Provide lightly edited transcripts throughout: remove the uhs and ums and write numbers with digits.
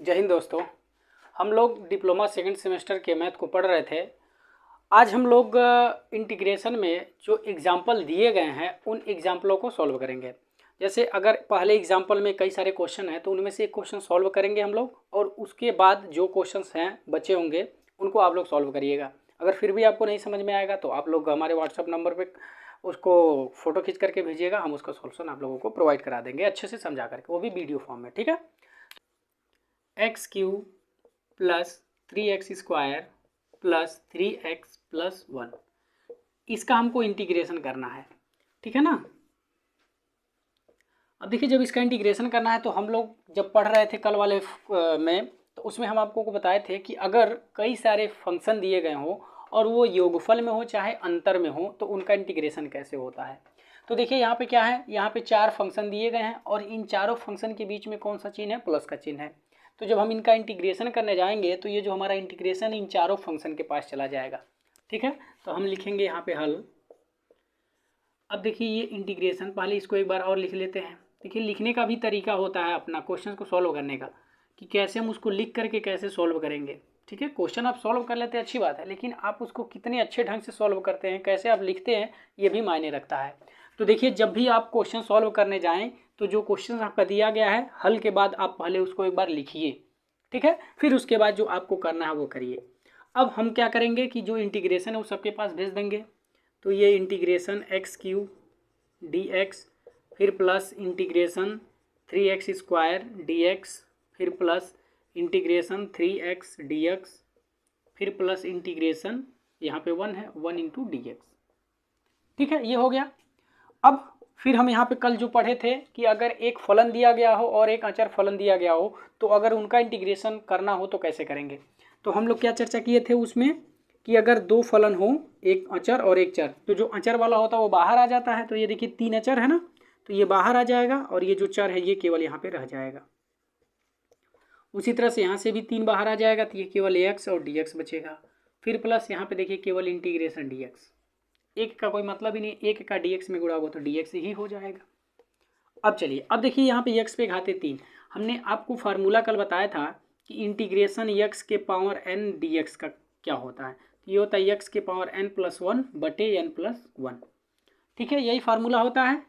जय हिंद दोस्तों। हम लोग डिप्लोमा सेकंड सेमेस्टर के मैथ को पढ़ रहे थे। आज हम लोग इंटीग्रेशन में जो एग्जाम्पल दिए गए हैं उन एग्जाम्पलों को सॉल्व करेंगे। जैसे अगर पहले एग्जाम्पल में कई सारे क्वेश्चन हैं तो उनमें से एक क्वेश्चन सॉल्व करेंगे हम लोग, और उसके बाद जो क्वेश्चंस हैं बचे होंगे उनको आप लोग सॉल्व करिएगा। अगर फिर भी आपको नहीं समझ में आएगा तो आप लोग हमारे व्हाट्सअप नंबर पे उसको फ़ोटो खींच करके भेजिएगा, हम उसका सॉल्यूशन आप लोगों को प्रोवाइड करा देंगे अच्छे से समझा करके, वो भी वीडियो फॉर्म में। ठीक है। X cube plus 3x² plus 3x+1, इसका हमको इंटीग्रेशन करना है। ठीक है ना। अब देखिए, जब इसका इंटीग्रेशन करना है तो हम लोग जब पढ़ रहे थे कल वाले में, तो उसमें हम आपको बताए थे कि अगर कई सारे फंक्शन दिए गए हों और वो योगफल में हो चाहे अंतर में हो तो उनका इंटीग्रेशन कैसे होता है। तो देखिए यहाँ पे क्या है, यहाँ पे 4 फंक्शन दिए गए हैं और इन चारों फंक्शन के बीच में कौन सा चिन्ह है, प्लस का चिन्ह है। तो जब हम इनका इंटीग्रेशन करने जाएंगे तो ये जो हमारा इंटीग्रेशन इन चारों फंक्शन के पास चला जाएगा। ठीक है। तो हम लिखेंगे यहाँ पे हल। अब देखिए ये इंटीग्रेशन, पहले इसको एक बार और लिख लेते हैं। देखिए लिखने का भी तरीका होता है अपना क्वेश्चन को सॉल्व करने का, कि कैसे हम उसको लिख करके कैसे सॉल्व करेंगे। ठीक है। क्वेश्चन आप सॉल्व कर लेते हैं अच्छी बात है, लेकिन आप उसको कितने अच्छे ढंग से सॉल्व करते हैं, कैसे आप लिखते हैं, ये भी मायने रखता है। तो देखिए जब भी आप क्वेश्चन सॉल्व करने जाएं तो जो क्वेश्चन आपका दिया गया है हल के बाद आप पहले उसको एक बार लिखिए। ठीक है। फिर उसके बाद जो आपको करना है वो करिए। अब हम क्या करेंगे कि जो इंटीग्रेशन है वो सबके पास भेज देंगे। तो ये इंटीग्रेशन x³ dx, फिर प्लस इंटीग्रेशन 3x² dx, फिर प्लस इंटीग्रेशन 3x dx, फिर प्लस इंटीग्रेशन यहाँ पे 1 है 1 इंटू dx। ठीक है, ये हो गया। अब फिर हम यहाँ पे कल जो पढ़े थे कि अगर एक फलन दिया गया हो और एक अचर फलन दिया गया हो तो अगर उनका इंटीग्रेशन करना हो तो कैसे करेंगे। तो हम लोग क्या चर्चा किए थे उसमें कि अगर दो फलन हो, एक अचर और एक चर, तो जो अचर वाला होता है वो बाहर आ जाता है। तो ये देखिए 3 अचर है ना, तो ये बाहर आ जाएगा और ये जो चर है ये केवल यहाँ पे रह जाएगा। उसी तरह से यहाँ से भी 3 बाहर आ जाएगा, तो ये केवल x और dx बचेगा। फिर प्लस यहाँ पे देखिए केवल इंटीग्रेशन dx, एक का कोई मतलब ही नहीं, एक का dx में गुणा होगा तो dx ही हो जाएगा। अब चलिए, अब देखिए यहाँ पे x पे घाते 3, हमने आपको फार्मूला कल बताया था कि इंटीग्रेशन x के पावर n dx का क्या होता है। तो ये होता है x के पावर n+1 बटे n+1। ठीक है, यही फार्मूला होता है।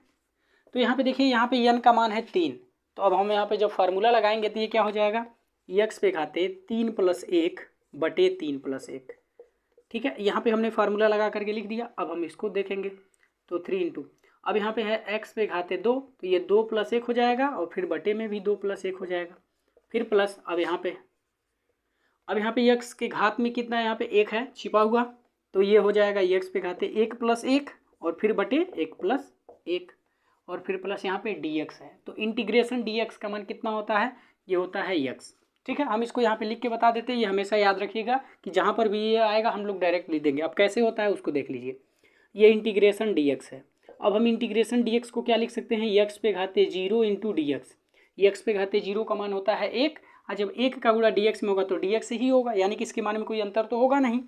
तो यहाँ पे देखिए, यहाँ पे n का मान है 3, तो अब हम यहाँ पे जब फार्मूला लगाएंगे तो ये क्या हो जाएगा, x पे घाते 3 + 1 बटे 3+1। ठीक है, यहाँ पे हमने फार्मूला लगा करके लिख दिया। अब हम इसको देखेंगे तो 3 इंटू, अब यहाँ पे है x पे घाते 2, तो ये 2 + 1 हो जाएगा और फिर बटे में भी 2 + 1 हो जाएगा। फिर प्लस अब यहाँ पे x के घात में कितना है, यहाँ पे 1 है छिपा हुआ, तो ये हो जाएगा x पे घाते 1 + 1 और फिर बटे 1 + 1 और फिर प्लस यहाँ पे dx है। तो इंटीग्रेशन dx का मान कितना होता है, ये होता है x। ठीक है, हम इसको यहाँ पे लिख के बता देते हैं। ये हमेशा याद रखिएगा कि जहाँ पर भी ये आएगा हम लोग डायरेक्ट लिख देंगे। अब कैसे होता है उसको देख लीजिए। ये इंटीग्रेशन dx है। अब हम इंटीग्रेशन dx को क्या लिख सकते हैं, x पे घाते 0 इंटू dx। x पे घाते 0 का मान होता है 1, और जब 1 का गुणा dx में होगा तो dx ही होगा, यानी कि इसके मान में कोई अंतर तो होगा नहीं।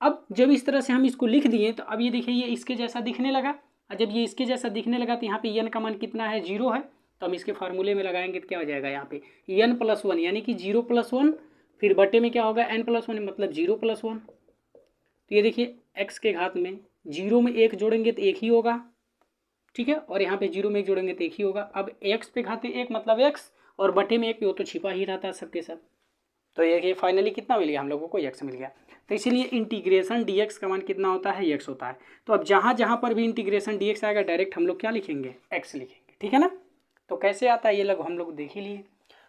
अब जब इस तरह से हम इसको लिख दिए तो अब ये देखिए ये इसके जैसा दिखने लगा, और जब ये इसके जैसा दिखने लगा तो यहाँ पे n का मान कितना है, 0 है। तो हम इसके फार्मूले में लगाएंगे तो क्या हो जाएगा, यहाँ पे n+1 यानी कि 0 + 1, फिर बटे में क्या होगा n+1 मतलब 0 + 1। तो ये देखिए x के घात में 0 में 1 जोड़ेंगे तो 1 ही होगा। ठीक है, और यहाँ पे 0 में 1 जोड़ेंगे तो 1 ही होगा। अब x पे घाते 1 मतलब x, और बटे में 1 वो तो छिपा ही रहता है सबके सब। तो ये फाइनली कितना मिल गया हम लोगों को, x मिल गया। तो इसीलिए इंटीग्रेशन dx का मान कितना होता है, x होता है। तो अब जहाँ जहाँ पर भी इंटीग्रेशन dx आएगा डायरेक्ट हम लोग क्या लिखेंगे, x लिखेंगे। ठीक है ना। तो कैसे आता है ये लोग हम लोग देख ही लिए।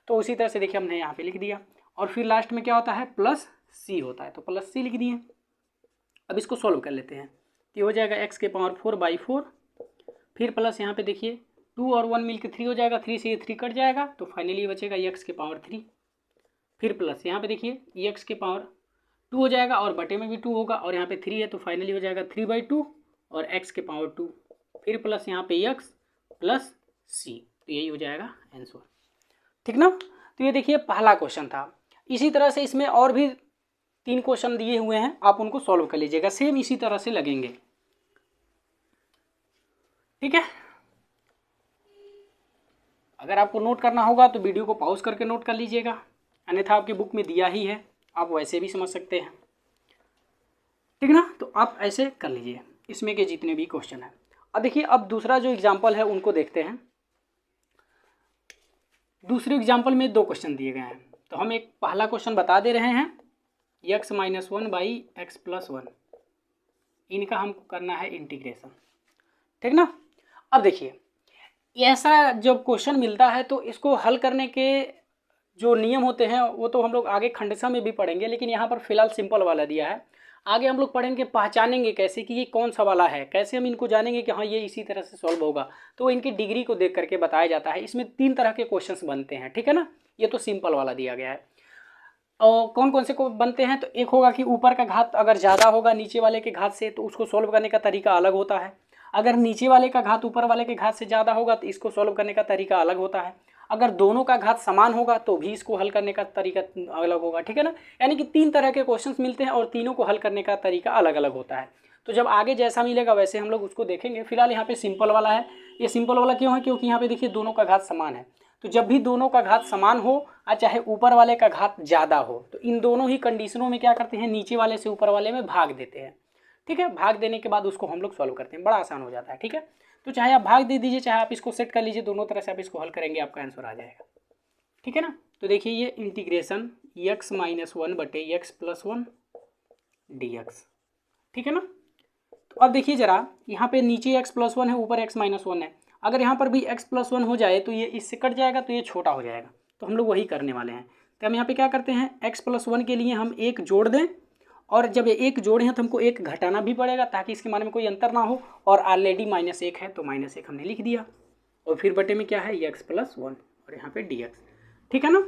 तो उसी तरह से देखिए हमने यहाँ पे लिख दिया, और फिर लास्ट में क्या होता है, +c होता है, तो +c लिख दिए। अब इसको सॉल्व कर लेते हैं। ये हो जाएगा x के पावर 4/4, फिर प्लस यहाँ पे देखिए 2 और 1 मिलकर 3 हो जाएगा, 3 से ये 3 कट जाएगा, तो फाइनली बचेगा x के पावर 3। फिर प्लस यहाँ पे देखिए x के पावर 2 हो जाएगा और बटे में भी 2 होगा, और यहाँ पे 3 है तो फाइनली हो जाएगा 3/2 और x के पावर 2। फिर प्लस यहाँ पे x प्लस c, तो यही हो जाएगा आंसर। ठीक ना। तो ये देखिए पहला क्वेश्चन था। इसी तरह से इसमें और भी 3 क्वेश्चन दिए हुए हैं, आप उनको सॉल्व कर लीजिएगा, सेम इसी तरह से लगेंगे। ठीक है, अगर आपको नोट करना होगा तो वीडियो को पॉज करके नोट कर लीजिएगा, अन्यथा आपकी बुक में दिया ही है, आप वैसे भी समझ सकते हैं, ठीक ना। तो आप ऐसे कर लीजिए इसमें के जितने भी क्वेश्चन हैं। अब देखिए, अब दूसरा जो एग्जाम्पल है उनको देखते हैं। दूसरे एग्जाम्पल में 2 क्वेश्चन दिए गए हैं, तो हम एक पहला क्वेश्चन बता दे रहे हैं, x-1/x+1, इनका हमको करना है इंटीग्रेशन, ठीक ना। अब देखिए, ऐसा जब क्वेश्चन मिलता है तो इसको हल करने के जो नियम होते हैं वो तो हम लोग आगे खंडसा में भी पढ़ेंगे, लेकिन यहाँ पर फिलहाल सिंपल वाला दिया है। आगे हम लोग पढ़ेंगे, पहचानेंगे कैसे कि ये कौन सा वाला है, कैसे हम इनको जानेंगे कि हाँ ये इसी तरह से सॉल्व होगा, तो इनकी डिग्री को देख करके बताया जाता है। इसमें 3 तरह के क्वेश्चंस बनते हैं, ठीक है ना। ये तो सिंपल वाला दिया गया है। और कौन कौन से को बनते हैं, तो एक होगा कि ऊपर का घात अगर ज़्यादा होगा नीचे वाले के घात से तो उसको सॉल्व करने का तरीका अलग होता है। अगर नीचे वाले का घात ऊपर वाले के घात से ज़्यादा होगा तो इसको सॉल्व करने का तरीका अलग होता है। अगर दोनों का घात समान होगा तो भी इसको हल करने का तरीका अलग होगा, ठीक है ना। यानी कि 3 तरह के क्वेश्चंस मिलते हैं और तीनों को हल करने का तरीका अलग अलग होता है। तो जब आगे जैसा मिलेगा वैसे हम लोग उसको देखेंगे। फिलहाल यहाँ पे सिंपल वाला है। ये सिंपल वाला क्यों है, क्योंकि यहाँ पे देखिए दोनों का घात समान है। तो जब भी दोनों का घात समान हो और चाहे ऊपर वाले का घात ज़्यादा हो तो इन दोनों ही कंडीशनों में क्या करते हैं, नीचे वाले से ऊपर वाले में भाग देते हैं, ठीक है। भाग देने के बाद उसको हम लोग सॉल्व करते हैं, बड़ा आसान हो जाता है, ठीक है। तो चाहे आप भाग दे दीजिए, चाहे आप इसको सेट कर लीजिए, दोनों तरह से आप इसको हल करेंगे, आपका आंसर आ जाएगा, ठीक है ना। तो देखिए ये इंटीग्रेशन x-1/x+1 dx, ठीक है ना। तो अब देखिए जरा, यहाँ पे नीचे x+1 है, ऊपर x-1 है। अगर यहाँ पर भी x+1 हो जाए तो ये इससे कट जाएगा, तो ये छोटा हो जाएगा। तो हम लोग वही करने वाले हैं। तो हम यहाँ पे क्या करते हैं, x+1 के लिए हम 1 जोड़ दें, और जब ये 1 जोड़े हैं तो हमको 1 घटाना भी पड़ेगा ताकि इसके मान में कोई अंतर ना हो। और ऑलरेडी -1 है तो -1 हमने लिख दिया, और फिर बटे में क्या है, x+1 और यहाँ पे dx, ठीक है ना।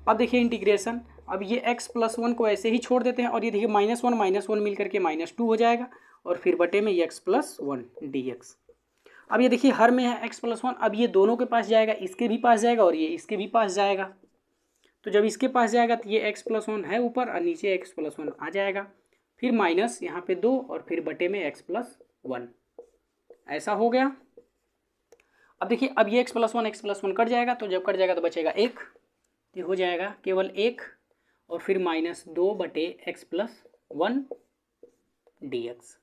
अब देखिए इंटीग्रेशन, अब ये x+1 को ऐसे ही छोड़ देते हैं, और ये देखिए -1 मिल करके -2 हो जाएगा, और फिर बटे में x+1 dx। अब ये देखिए हर में है x+1, अब ये दोनों के पास जाएगा, इसके भी पास जाएगा और ये इसके भी पास जाएगा। तो जब इसके पास जाएगा तो ये x+1 है ऊपर और नीचे x+1 आ जाएगा, फिर माइनस यहाँ पे 2 और फिर बटे में x+1, ऐसा हो गया। अब देखिए, अब ये x+1 कट जाएगा, तो जब कट जाएगा तो बचेगा 1, तो हो जाएगा केवल 1, और फिर -2/x+1 dx।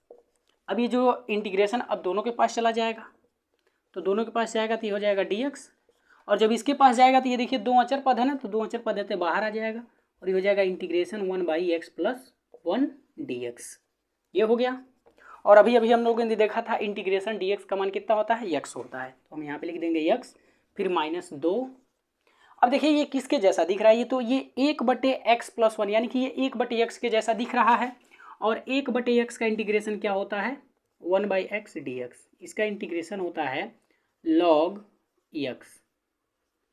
अब ये जो इंटीग्रेशन अब दोनों के पास चला जाएगा, तो दोनों के पास जाएगा तो ये हो जाएगा dx, और जब इसके पास जाएगा तो ये देखिए 2 अचर पद है ना, तो 2 अचर पद है बाहर आ जाएगा, और ये हो जाएगा इंटीग्रेशन 1/x+1 dx। ये हो गया। और अभी अभी हम लोगों ने देखा था इंटीग्रेशन dx का मान कितना होता है, x होता है, तो हम यहाँ पे लिख देंगे x, फिर -2। अब देखिए ये किसके जैसा दिख रहा है, ये तो ये 1/x+1 यानी कि ये 1/x के जैसा दिख रहा है, और 1/x का इंटीग्रेशन क्या होता है, 1/x dx। इसका इंटीग्रेशन होता है log x,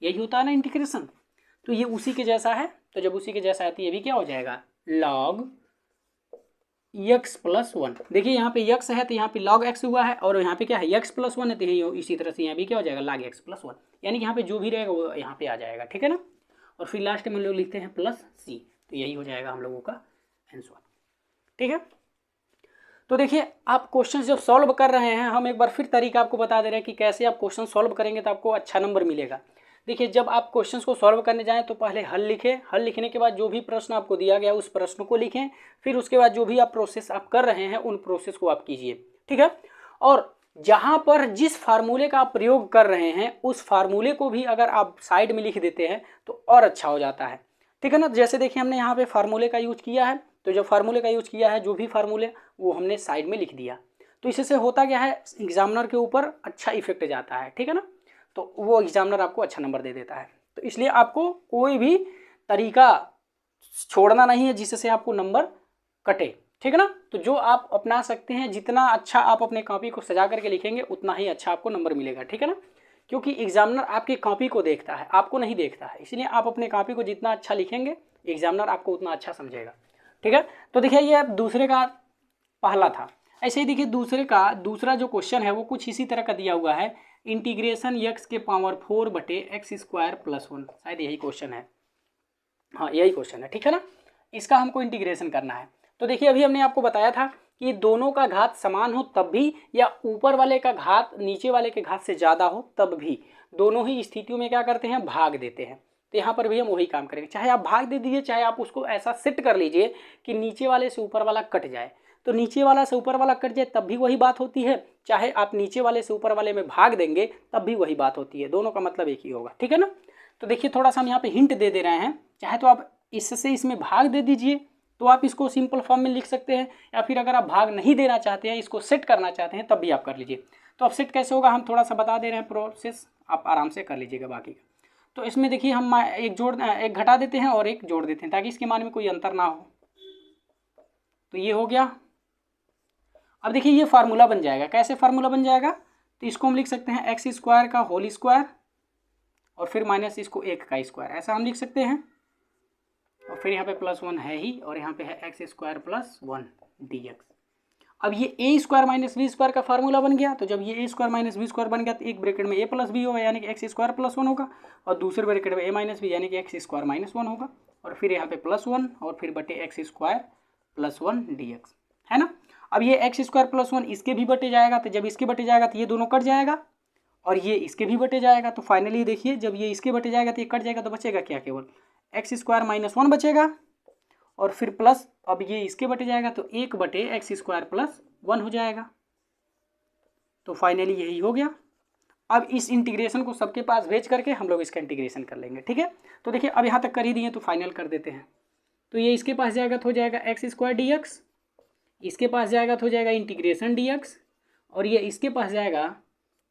यही होता है ना इंटीग्रेशन। तो ये उसी के जैसा है, तो जब उसी के जैसा है तो ये भी क्या हो जाएगा, log x+1। देखिए यहाँ पे x है तो यहाँ पे log x हुआ है, और यहाँ पे क्या है x+1 है, तो यही इसी तरह से यहाँ भी क्या हो जाएगा log x+1, यानी कि यहाँ पे जो भी रहेगा वो यहाँ पे आ जाएगा, ठीक है ना। और फिर लास्ट में हम लोग लिखते हैं +c, तो यही हो जाएगा हम लोगों का आंसर, ठीक है। तो देखिए आप क्वेश्चन जब सॉल्व कर रहे हैं, हम एक बार फिर तरीका आपको बता दे रहे हैं कि कैसे आप क्वेश्चन सॉल्व करेंगे तो आपको अच्छा नंबर मिलेगा। देखिए जब आप क्वेश्चंस को सॉल्व करने जाएं तो पहले हल लिखें, हल लिखने के बाद जो भी प्रश्न आपको दिया गया उस प्रश्न को लिखें, फिर उसके बाद जो भी आप प्रोसेस आप कर रहे हैं उन प्रोसेस को आप कीजिए, ठीक है। और जहाँ पर जिस फार्मूले का आप प्रयोग कर रहे हैं उस फार्मूले को भी अगर आप साइड में लिख देते हैं तो और अच्छा हो जाता है, ठीक है ना। जैसे देखिए हमने यहाँ पे फार्मूले का यूज किया है, तो जब फार्मूले का यूज किया है जो भी फार्मूले वो हमने साइड में लिख दिया, तो इससे होता क्या है, एग्जामिनर के ऊपर अच्छा इफेक्ट जाता है, ठीक है ना। तो वो एग्जामिनर आपको अच्छा नंबर दे देता है। तो इसलिए आपको कोई भी तरीका छोड़ना नहीं है जिससे आपको नंबर कटे, ठीक है ना। तो जो आप अपना सकते हैं, जितना अच्छा आप अपने कॉपी को सजा करके लिखेंगे उतना ही अच्छा आपको नंबर मिलेगा, ठीक है ना। क्योंकि एग्जामिनर आपकी कॉपी को देखता है, आपको नहीं देखता है, इसलिए आप अपने कॉपी को जितना अच्छा लिखेंगे एग्जामिनर आपको उतना अच्छा समझेगा, ठीक है। तो देखिए ये दूसरे का पहला था। ऐसे ही देखिए दूसरा जो क्वेश्चन है वो कुछ इसी तरह का दिया हुआ है, इंटीग्रेशन x⁴/x² + 1, शायद यही क्वेश्चन है, हाँ यही क्वेश्चन है, ठीक है ना। इसका हमको इंटीग्रेशन करना है। तो देखिए अभी हमने आपको बताया था कि दोनों का घात समान हो तब भी, या ऊपर वाले का घात नीचे वाले के घात से ज़्यादा हो तब भी, दोनों ही स्थितियों में क्या करते हैं, भाग देते हैं। तो यहाँ पर भी हम वही काम करेंगे, चाहे आप भाग दे दीजिए, चाहे आप उसको ऐसा सेट कर लीजिए कि नीचे वाले से ऊपर वाला कट जाए, तो नीचे वाला से ऊपर वाला कट जाए तब भी वही बात होती है, चाहे आप नीचे वाले से ऊपर वाले में भाग देंगे तब भी वही बात होती है, दोनों का मतलब एक ही होगा, ठीक है ना। तो देखिए थोड़ा सा हम यहाँ पे हिंट दे दे रहे हैं, चाहे तो आप इससे इसमें भाग दे दीजिए तो आप इसको सिंपल फॉर्म में लिख सकते हैं, या फिर अगर आप भाग नहीं देना चाहते हैं, इसको सेट करना चाहते हैं, तब भी आप कर लीजिए। तो अब सेट कैसे होगा हम थोड़ा सा बता दे रहे हैं प्रोसेस, आप आराम से कर लीजिएगा बाकी का। तो इसमें देखिए हम एक घटा देते हैं और एक जोड़ देते हैं ताकि इसके मान में कोई अंतर ना हो। तो ये हो गया। अब देखिए ये फार्मूला बन जाएगा, कैसे फार्मूला बन जाएगा, तो इसको हम लिख सकते हैं एक्स स्क्वायर का होल स्क्वायर और फिर माइनस इसको 1 का स्क्वायर, ऐसा हम लिख सकते हैं। और फिर यहाँ पे +1 है ही, और यहाँ पे है एक्स स्क्वायर प्लस 1 dx। अब ये a square minus B square का फार्मूला बन गया, तो जब ये a square minus B square बन गया तो एक ब्रैकेट में a प्लस बी होगा यानी कि एक्स स्क्वायर प्लस 1 होगा, और दूसरे ब्रैकेट में a माइनस बी यानी कि एक्स स्क्वायर माइनस 1 होगा, और फिर यहाँ पे +1 और फिर बटे एक्स स्क्वायर प्लस 1 dx, है ना। अब ये एक्स स्क्वायर प्लस 1 इसके भी बटे जाएगा, तो जब इसके बटे जाएगा तो ये दोनों कट जाएगा, और ये इसके भी बटे जाएगा, तो फाइनली देखिए जब ये इसके बटे जाएगा तो ये कट जाएगा, तो बचेगा क्या, केवल एक्स स्क्वायर माइनस 1 बचेगा, और फिर प्लस अब ये इसके बटे जाएगा तो 1 बटे एक्स स्क्वायर प्लस 1 हो जाएगा। तो फाइनली यही हो गया। अब इस इंटीग्रेशन को सबके पास भेज करके हम लोग इसका इंटीग्रेशन कर लेंगे, ठीक है। तो देखिए अब यहाँ तक कर ही दिए, तो फाइनल कर देते हैं। तो ये इसके पास जाएगा तो हो जाएगा एक्स स्क्वायर dx, इसके पास जाएगा तो हो जाएगा इंटीग्रेशन dx, और ये इसके पास जाएगा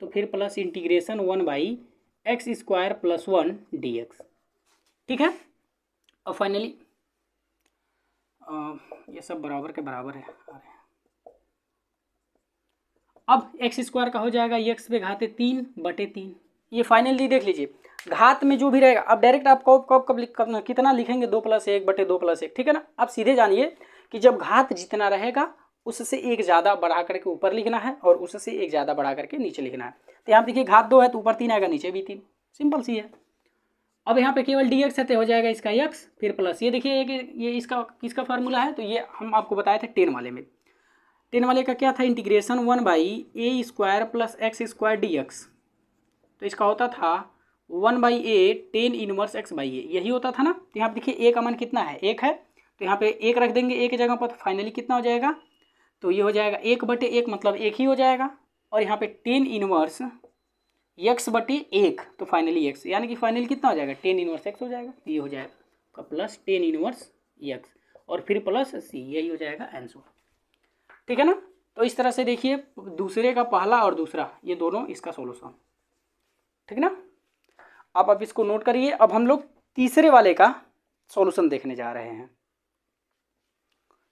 तो फिर plus integration 1/x square plus 1 dx, ठीक है। और फाइनली ये सब बराबर के बराबर है। अब एक्स स्क्वायर का हो जाएगा एक्स पे घाते 3/3, ये फाइनली देख लीजिए घात में जो भी रहेगा। अब डायरेक्ट आप कब कितना लिखेंगे, 2 + 1 बटे 2 + 1, ठीक है ना। आप सीधे जानिए कि जब घात जितना रहेगा उससे एक ज़्यादा बढ़ा करके ऊपर लिखना है और उससे एक ज़्यादा बढ़ा करके नीचे लिखना है। तो यहाँ देखिए घात 2 है तो ऊपर 3 आएगा, नीचे भी 3, सिंपल सी है। अब यहाँ पे केवल dx है तो हो जाएगा इसका x, फिर प्लस ये देखिए कि ये इसका किसका फार्मूला है, तो ये हम आपको बताए थे 10 वाले में। 10 वाले का क्या था, integration 1/a square plus x square dx, तो इसका होता था 1/a tan इनवर्स x/a, यही होता था ना। तो यहाँ पे देखिए a का मान कितना है, 1 है, तो यहाँ पे 1 रख देंगे a की जगह पर, तो फाइनली कितना हो जाएगा, तो ये हो जाएगा 1/1 मतलब 1 ही हो जाएगा, और यहाँ पे tan इनवर्स x/1, तो फाइनली x, यानी कि फाइनली कितना हो जाएगा, tan इनवर्स x हो जाएगा, ये हो जाएगा प्लस tan इनवर्स x और फिर प्लस c, यही हो जाएगा आंसर, ठीक है ना। तो इस तरह से देखिए दूसरे का पहला और दूसरा ये दोनों इसका सॉल्यूशन, ठीक है ना। अब आप इसको नोट करिए। अब हम लोग तीसरे वाले का सॉल्यूशन देखने जा रहे हैं।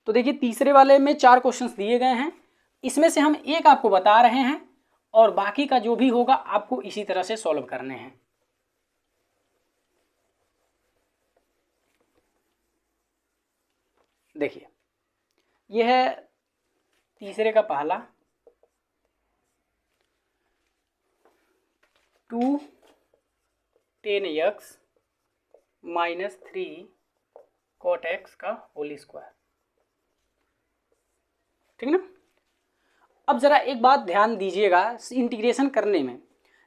तो देखिए तीसरे वाले में 4 क्वेश्चंस दिए गए हैं, इसमें से हम एक आपको बता रहे हैं और बाकी का जो भी होगा आपको इसी तरह से सॉल्व करने हैं। देखिए यह है तीसरे का पहला, 2 tan x minus 3 cot x का होल स्क्वायर, ठीक है ना। अब जरा एक बात ध्यान दीजिएगा, इंटीग्रेशन करने में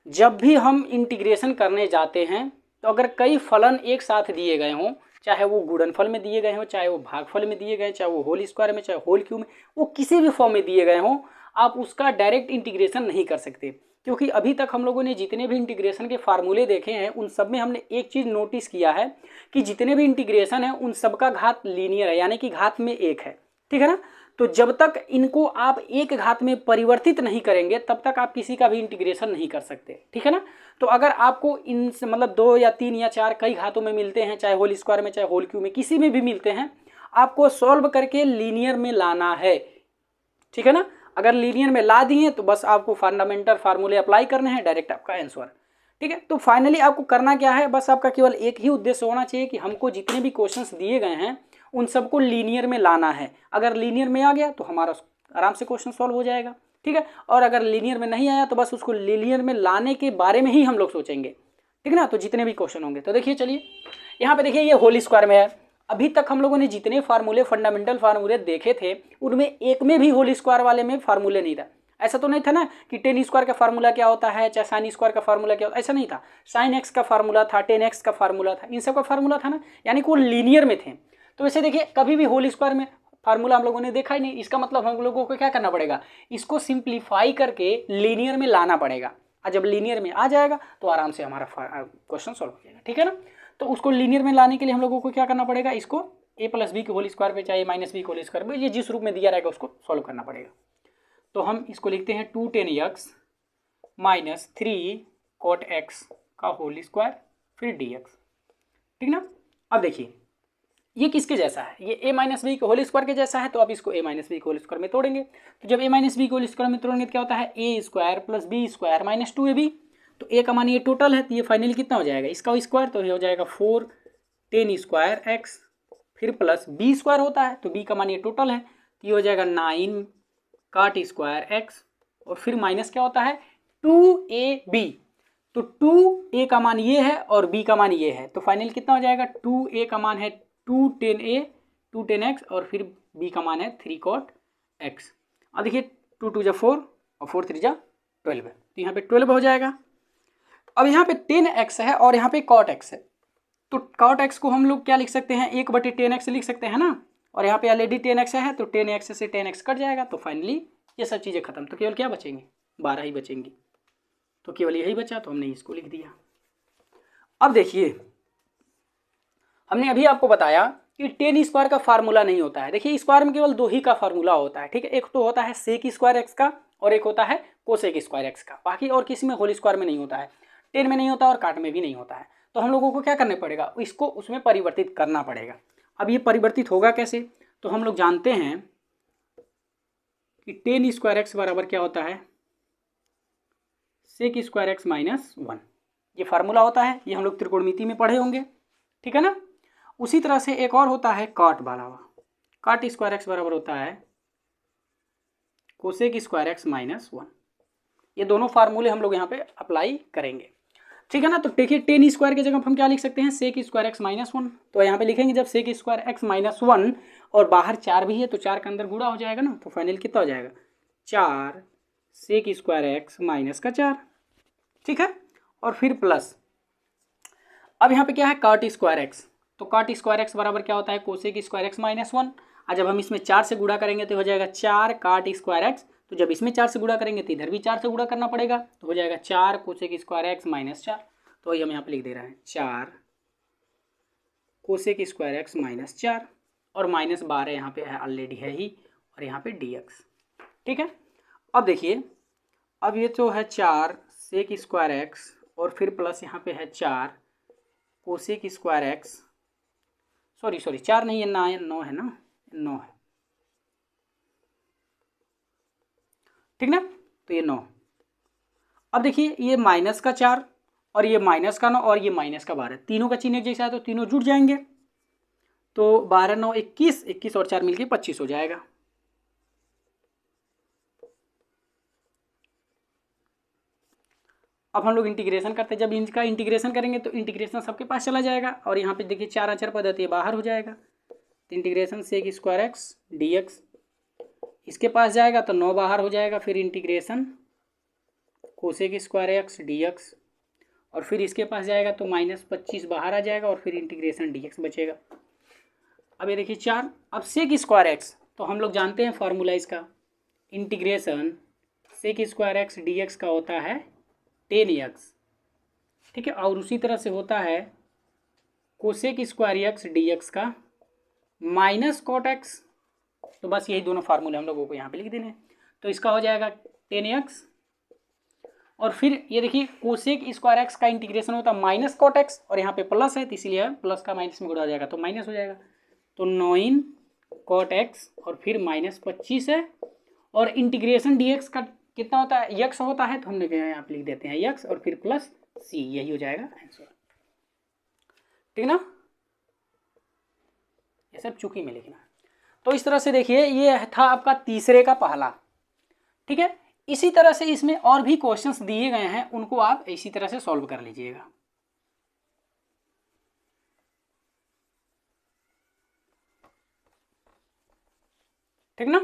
जब भी हम इंटीग्रेशन करने जाते हैं तो अगर कई फलन एक साथ दिए गए हों, चाहे वो गुणनफल में दिए गए हों, चाहे वो भागफल में दिए गए, चाहे वो होल स्क्वायर में, चाहे होल क्यूब में, वो किसी भी फॉर्म में दिए गए हों, आप उसका डायरेक्ट इंटीग्रेशन नहीं कर सकते। क्योंकि अभी तक हम लोगों ने जितने भी इंटीग्रेशन के फार्मूले देखे हैं उन सब में हमने एक चीज़ नोटिस किया है कि जितने भी इंटीग्रेशन है उन सब का घात लीनियर है, यानी कि घात में 1 है, ठीक है ना। तो जब तक इनको आप एक घात में परिवर्तित नहीं करेंगे तब तक आप किसी का भी इंटीग्रेशन नहीं कर सकते, ठीक है ना। तो अगर आपको इन मतलब 2 या 3 या 4 कई घातों में मिलते हैं, चाहे होल स्क्वायर में चाहे होल क्यूब में, किसी में भी मिलते हैं, आपको सॉल्व करके लीनियर में लाना है, ठीक है ना। अगर लीनियर में ला दिए तो बस आपको फंडामेंटल फार्मूले अप्लाई करने हैं, डायरेक्ट आपका आंसर, ठीक है। तो फाइनली आपको करना क्या है, बस आपका केवल एक ही उद्देश्य होना चाहिए कि हमको जितने भी क्वेश्चंस दिए गए हैं उन सबको लीनियर में लाना है। अगर लीनियर में आ गया तो हमारा आराम से क्वेश्चन सॉल्व हो जाएगा, ठीक है। और अगर लीनियर में नहीं आया तो बस उसको लीनियर में लाने के बारे में ही हम लोग सोचेंगे, ठीक है ना। तो जितने भी क्वेश्चन होंगे, तो देखिए चलिए यहाँ पे देखिए ये होल स्क्वायर में है। अभी तक हम लोगों ने जितने फार्मूले फंडामेंटल फार्मूले देखे थे उनमें एक में भी होल स्क्वायर वाले में फार्मूले नहीं था। ऐसा तो नहीं था ना कि टेन स्क्वायर का फार्मूला क्या होता है, चाहे साइन स्क्वायर का फार्मूला क्या होता है, ऐसा नहीं था। साइन एक्स का फार्मूला था, टेन एक्स का फार्मूला था, इन सब का फार्मूला था ना, यानी कि वो लीनियर में थे। तो वैसे देखिए कभी भी होल स्क्वायर में फार्मूला हम लोगों ने देखा ही नहीं, इसका मतलब हम लोगों को क्या करना पड़ेगा, इसको सिंप्लीफाई करके लीनियर में लाना पड़ेगा। और जब लीनियर में आ जाएगा तो आराम से हमारा क्वेश्चन सॉल्व हो जाएगा, ठीक है ना। तो उसको लीनियर में लाने के लिए हम लोगों को क्या करना पड़ेगा, इसको ए प्लस बी के होल स्क्वायर पे चाहे माइनस बी के होल स्क्वायर पे, ये जिस रूप में दिया रहेगा उसको सॉल्व करना पड़ेगा। तो हम इसको लिखते हैं 2tan x minus 3 cot x का होल स्क्वायर फिर dx, ठीक ना। अब देखिए ये किसके जैसा है, ये a माइनस बी के होल स्क्वायर के जैसा है, तो अब इसको a माइनस बी के होल स्क्वायर में तोड़ेंगे। तो जब a माइनस बी के होल स्क्वायर में तोड़ेंगे तो क्या होता है, a square plus B square minus 2ab। तो a का मान ये टोटल है, तो ये फाइनली कितना हो जाएगा, इसका स्क्वायर, तो ये हो जाएगा 4 tan स्क्वायर x फिर प्लस बी स्क्वायर होता है, तो b का मान ये टोटल है, तो ये हो जाएगा 9 cot स्क्वायर x और फिर माइनस क्या होता है 2ab। तो 2a का मान ये है और b का मान ये है, तो फाइनल कितना हो जाएगा, 2a का मान है 2tan x और फिर b का मान है 3 cot x। अब देखिए 2 2 जा 4 और 4 3 जा 12, तो यहाँ पे 12 हो जाएगा। अब यहाँ पे 10x है और यहाँ पे cot x है, तो cot x को हम लोग क्या लिख सकते हैं, 1/10x लिख सकते हैं ना, और यहाँ पे ऑलरेडी 10x है तो 10x से 10x कट जाएगा, तो फाइनली ये सब चीज़ें खत्म, तो केवल क्या बचेंगे, 12 ही बचेंगी, तो केवल यही बचा, तो हमने इसको लिख दिया। अब देखिए हमने अभी आपको बताया कि टेन स्क्वायर का फार्मूला नहीं होता है। देखिए स्क्वायर में केवल दो ही का फार्मूला होता है, ठीक है, एक तो होता है सेक स्क्वायर एक्स का और एक होता है कोसेक स्क्वायर एक्स का, बाकी और किसी में होल स्क्वायर में नहीं होता है, टेन में नहीं होता और काट में भी नहीं होता है। तो हम लोगों को क्या करना पड़ेगा, इसको उसमें परिवर्तित करना पड़ेगा। अब ये परिवर्तित होगा कैसे, तो हम लोग जानते हैं कि टेन स्क्वायर एक्स बराबर क्या होता है, सेक स्क्वायर एक्स माइनस 1, ये फार्मूला होता है, ये हम लोग त्रिकोणमिति में पढ़े होंगे, ठीक है ना। उसी तरह से एक और होता है कॉट वाला, कॉट स्क्वायर एक्स बराबर होता है कोसेक स्क्वायर एक्स माइनस 1। ये दोनों फार्मूले हम लोग यहाँ पे अप्लाई करेंगे, ठीक है ना। तो देखिए टेन स्क्वायर की जगह हम क्या लिख सकते हैं, सेक स्क्वायर एक्स माइनस 1, तो यहाँ पे लिखेंगे जब सेक स्क्वायर एक्स माइनस 1 और बाहर 4 भी है तो 4 के अंदर गुणा हो जाएगा ना, तो फाइनल कितना हो जाएगा 4 सेक स्क्वायर एक्स माइनस का 4, ठीक है, और फिर प्लस अब यहाँ पे क्या है कॉट स्क्वायर एक्स, तो कॉट स्क्वायर एक्स बराबर क्या होता है कोसेक स्क्वायर एक्स माइनस 1, और जब हम इसमें 4 से गुणा करेंगे तो हो जाएगा 4 कॉट स्क्वायर एक्स, तो जब इसमें 4 से गुणा करेंगे तो इधर भी 4 से गुणा करना पड़ेगा, तो हो जाएगा 4 कोसेक स्क्वायर एक्स माइनस 4, तो वही हम यहाँ पे लिख दे रहे हैं 4 कोसेक स्क्वायर एक्स माइनस 4 और माइनस 12 यहाँ पे है ऑलरेडी है ही, और यहाँ पे dx, ठीक है। अब देखिए अब ये तो है 4 सेक स्क्वायर एक्स और फिर प्लस यहाँ पे है 4 कोसेक स्क्वायर एक्स, सॉरी 4 नहीं है 9 है ना, 9 है, ठीक ना, तो ये 9। अब देखिए ये माइनस का 4 और ये माइनस का 9 और ये माइनस का 12, तीनों का चिन्ह एक जैसा है तो तीनों जुड़ जाएंगे, तो 12 9 21, 21 और 4 मिलके 25 हो जाएगा। अब हम लोग इंटीग्रेशन करते हैं, जब इनका इंटीग्रेशन करेंगे तो इंटीग्रेशन सबके पास चला जाएगा, और यहाँ पे देखिए 4 अचर पद्धति है बाहर हो जाएगा, तो integration sec square x dx इसके पास जाएगा तो 9 बाहर हो जाएगा, फिर integration cosec square x dx और फिर इसके पास जाएगा तो माइनस 25 बाहर आ जाएगा और फिर इंटीग्रेशन dx बचेगा। अब ये देखिए 4, अब सेक स्क्वायर एक्स तो हम लोग जानते हैं फार्मूला इसका, integration sec square x dx का होता है 10x, ठीक है, और उसी तरह से होता है कोसेक स्क्वायर एक्स dx का माइनस कॉट एक्स, तो बस यही दोनों फार्मूले हम लोगों को यहाँ पे लिख देने हैं, तो इसका हो जाएगा 10x और फिर ये देखिए कोसेक स्क्वायर एक्स का इंटीग्रेशन होता है माइनस कॉट एक्स और यहाँ पे प्लस है तो इसीलिए प्लस का माइनस में गुणा हो जाएगा तो माइनस हो जाएगा, तो 9 कॉट एक्स और फिर माइनस 25 है, और इंटीग्रेशन dx का कितना होता है यक्स होता है, तो हमने यहाँ पे लिख देते हैं यक्स और फिर प्लस सी, यही हो जाएगा आंसर, ठीक ना, ये सब चुकी में लिखना है। तो इस तरह से देखिए ये था आपका तीसरे का पहला, ठीक है। इसी तरह से इसमें और भी क्वेश्चंस दिए गए हैं, उनको आप इसी तरह से सॉल्व कर लीजिएगा, ठीक ना।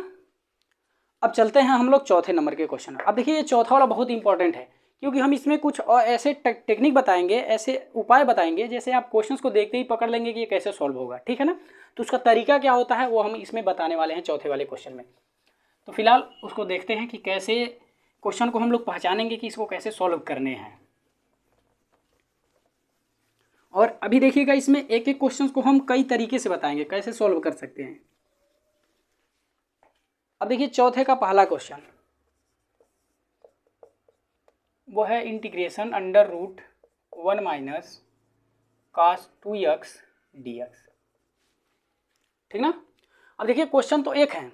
अब चलते हैं हम लोग चौथे नंबर के क्वेश्चन। अब देखिए ये चौथा वाला बहुत इंपॉर्टेंट है, क्योंकि हम इसमें कुछ और ऐसे टेक्निक बताएंगे, ऐसे उपाय बताएंगे, जैसे आप क्वेश्चंस को देखते ही पकड़ लेंगे कि ये कैसे सॉल्व होगा, ठीक है ना। तो उसका तरीका क्या होता है वो हम इसमें बताने वाले हैं चौथे वाले क्वेश्चन में। तो फिलहाल उसको देखते हैं कि कैसे क्वेश्चन को हम लोग पहचानेंगे कि इसको कैसे सॉल्व करने हैं। और अभी देखिएगा इसमें एक एक क्वेश्चन को हम कई तरीके से बताएंगे कैसे सॉल्व कर सकते हैं। अब देखिए चौथे का पहला क्वेश्चन वो है integration under root 1 minus cos 2x dx, ठीक ना। अब देखिए क्वेश्चन तो एक है,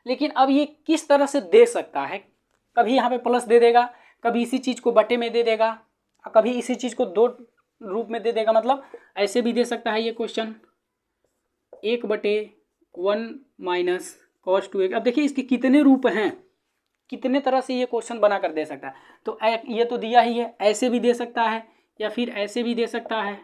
लेकिन अब ये किस तरह से दे सकता है। कभी यहाँ पे प्लस दे देगा, कभी इसी चीज़ को बटे में दे देगा, कभी इसी चीज़ को दो रूप में दे देगा। मतलब ऐसे भी दे सकता है ये क्वेश्चन 1/1 माइनस cos 2x। अब देखिए इसके कितने रूप हैं, कितने तरह से ये क्वेश्चन बना कर दे सकता है। तो ये तो दिया ही है, ऐसे भी दे सकता है या फिर ऐसे भी दे सकता है,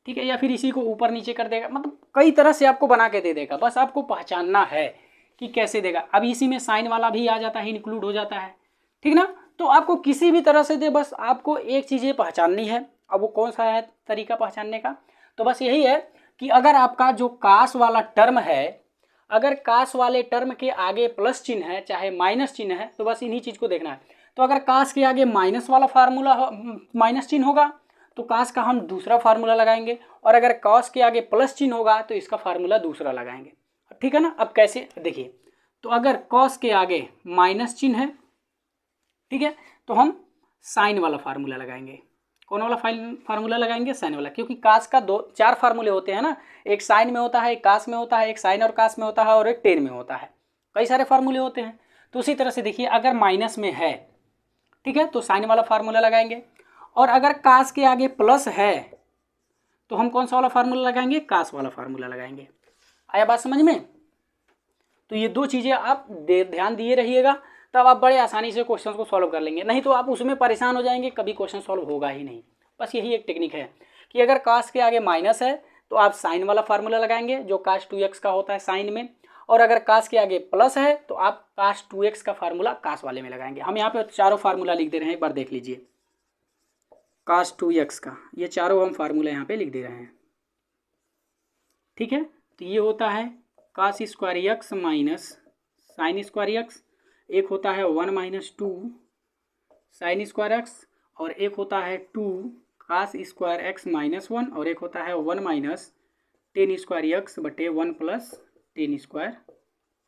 ठीक है, या फिर इसी को ऊपर नीचे कर देगा। मतलब कई तरह से आपको बना के दे देगा, बस आपको पहचानना है कि कैसे देगा। अब इसी में साइन वाला भी आ जाता है, इंक्लूड हो जाता है, ठीक ना। तो आपको किसी भी तरह से दे, बस आपको एक चीज़ ये पहचाननी है। अब वो कौन सा है तरीका पहचानने का, तो बस यही है कि अगर आपका जो कास वाला टर्म है, अगर कास वाले टर्म के आगे प्लस चिन्ह है चाहे माइनस चिन्ह है, तो बस इन्हीं चीज़ को देखना है। तो अगर कास के आगे माइनस वाला फार्मूला माइनस चिन्ह होगा तो कास का हम दूसरा फार्मूला लगाएंगे, और अगर कॉस के आगे प्लस चिन्ह होगा तो इसका फार्मूला दूसरा लगाएंगे, ठीक है ना। अब कैसे देखिए, तो अगर कॉस के आगे माइनस चिन्ह है, ठीक है, तो हम साइन वाला फार्मूला लगाएंगे। कौन वाला फार्मूला लगाएंगे? साइन वाला, क्योंकि कास का 4 फार्मूले होते हैं ना, एक साइन में होता है, एक कास में होता है, एक साइन और कास में होता है, और एक टेन में होता है। कई सारे फार्मूले होते हैं। तो उसी तरह से देखिए अगर माइनस में है, ठीक है, तो साइन वाला फार्मूला लगाएंगे, और अगर कास के आगे प्लस है तो हम कौन सा वाला फार्मूला लगाएंगे? कास वाला फार्मूला लगाएंगे। आया बात समझ में? तो ये दो चीज़ें आप ध्यान दिए रहिएगा, तब आप बड़े आसानी से क्वेश्चन को सॉल्व कर लेंगे। नहीं तो आप उसमें परेशान हो जाएंगे, कभी क्वेश्चन सॉल्व होगा ही नहीं। बस यही एक टेक्निक है कि अगर कास के आगे माइनस है तो आप साइन वाला फार्मूला लगाएंगे जो कास 2x का होता है साइन में, और अगर कास के आगे प्लस है तो आप कास 2x का फार्मूला कास वाले में लगाएंगे। हम यहाँ पे चारों फार्मूला लिख दे रहे हैं, एक बार देख लीजिए। कास 2x का ये चारों हम फार्मूला यहाँ पे लिख दे रहे हैं, ठीक है। तो ये होता है cos square x minus sine square x, एक होता है 1 माइनस 2 साइन स्क्वायर एक्स, और एक होता है 2 कास स्क्वायर एक्स माइनस 1, और एक होता है 1 माइनस टेन स्क्वायर एक्स बटे 1 प्लस टेन स्क्वायर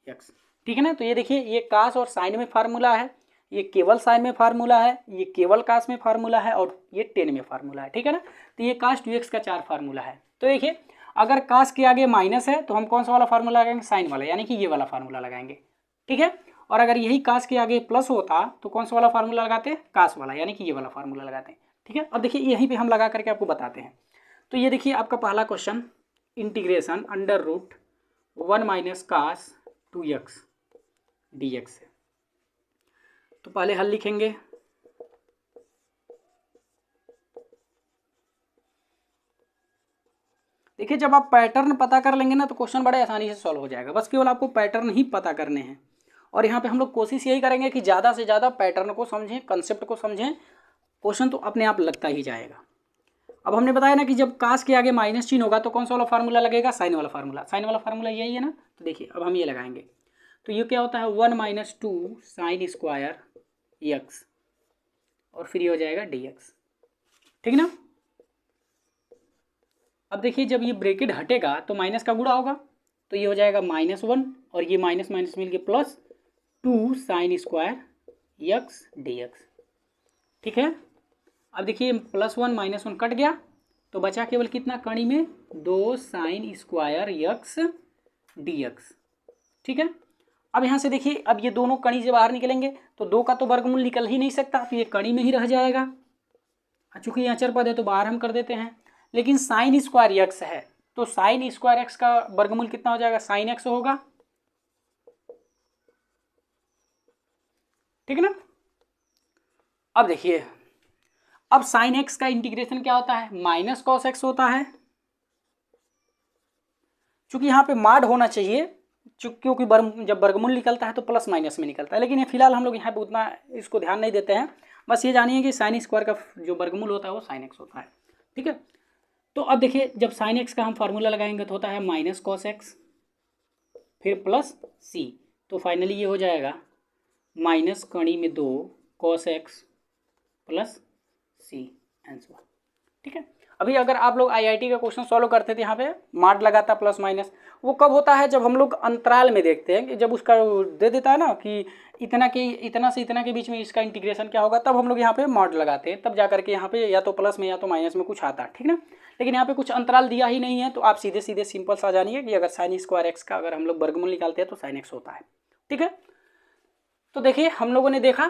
एक्स, ठीक है ना। तो ये देखिए ये कास और साइन में फार्मूला है, ये केवल साइन में फार्मूला है, ये केवल कास में फार्मूला है, और ये टेन में फार्मूला है, ठीक है ना। तो ये कास 2x का 4 फार्मूला है। तो देखिए अगर कास के आगे माइनस है तो हम कौन सा वाला फार्मूला लगाएंगे? साइन वाला, यानी कि ये वाला फार्मूला लगाएंगे, ठीक है। और अगर यही कास के आगे प्लस होता तो कौन सा वाला फार्मूला लगाते हैं? कास वाला, यानी कि ये वाला फार्मूला लगाते हैं, ठीक है। अब देखिए यहीं पे हम लगा करके आपको बताते हैं। तो ये देखिए आपका पहला question integration under root 1 minus cos 2x dx है। तो पहले हल लिखेंगे। देखिए जब आप पैटर्न पता कर लेंगे ना तो क्वेश्चन बड़े आसानी से सॉल्व हो जाएगा। बस केवल आपको पैटर्न ही पता करने हैं, और यहाँ पे हम लोग कोशिश यही करेंगे कि ज़्यादा से ज़्यादा पैटर्न को समझें, कंसेप्ट को समझें, क्वेश्चन तो अपने आप लगता ही जाएगा। अब हमने बताया ना कि जब कास के आगे माइनस चिन्ह होगा तो कौन सा वाला फार्मूला लगेगा? साइन वाला फार्मूला। साइन वाला फार्मूला यही है ना। तो देखिए अब हम ये लगाएंगे, तो ये क्या होता है 1 माइनस 2 साइन स्क्वायर एक्स, और फिर ये हो जाएगा dx, ठीक ना। अब देखिए जब ये ब्रैकेट हटेगा तो माइनस का गुणा होगा, तो ये हो जाएगा -1, और ये माइनस माइनस मिल के plus 2 sign square x dx, ठीक है। अब देखिए +1 -1 कट गया तो बचा केवल कितना कड़ी में? 2 साइन स्क्वायर एक्स dx, ठीक है। अब यहाँ से देखिए अब ये दोनों कड़ी से बाहर निकलेंगे तो 2 का तो वर्गमूल निकल ही नहीं सकता, तो ये कड़ी में ही रह जाएगा। चूंकि ये अचर पद है तो बाहर हम कर देते हैं, लेकिन साइन स्क्वायर एक्स है तो साइन स्क्वायर एक्स का वर्गमूल कितना हो जाएगा? साइन एक्स होगा, ठीक है ना। अब देखिए अब साइन एक्स का इंटीग्रेशन क्या होता है, माइनस कॉस एक्स होता है। चूंकि यहाँ पे माड होना चाहिए, क्योंकि जब वर्गमूल निकलता है तो प्लस माइनस में निकलता है, लेकिन ये फिलहाल हम लोग यहाँ पे उतना इसको ध्यान नहीं देते हैं। बस ये जानिए कि साइन स्क्वायर का जो वर्गमूल होता है वो साइन एक्स होता है, ठीक है। तो अब देखिए, जब साइन एक्स का हम फार्मूला लगाएंगे तो होता है माइनस कॉस एक्स फिर प्लस सी, तो फाइनली ये हो जाएगा माइनस कड़ी में 2 cos x plus C answer, ठीक है। अभी अगर आप लोग आईआईटी का क्वेश्चन सॉल्व करते थे, यहाँ पे मार्ड लगाता प्लस माइनस, वो कब होता है, जब हम लोग अंतराल में देखते हैं कि जब उसका दे देता है ना कि इतना से इतना के बीच में इसका इंटीग्रेशन क्या होगा, तब हम लोग यहाँ पे मार्ड लगाते हैं, तब जाकर के यहाँ पे या तो प्लस में या तो माइनस में कुछ आता है, ठीक ना। लेकिन यहाँ पे कुछ अंतराल दिया ही नहीं है, तो आप सीधे सीधे सिंपल सा जानिए कि अगर साइन स्क्वायर एक्स का अगर हम लोग वर्गमूल निकालते हैं तो साइन एक्स होता है, ठीक है। तो देखिए, हम लोगों ने देखा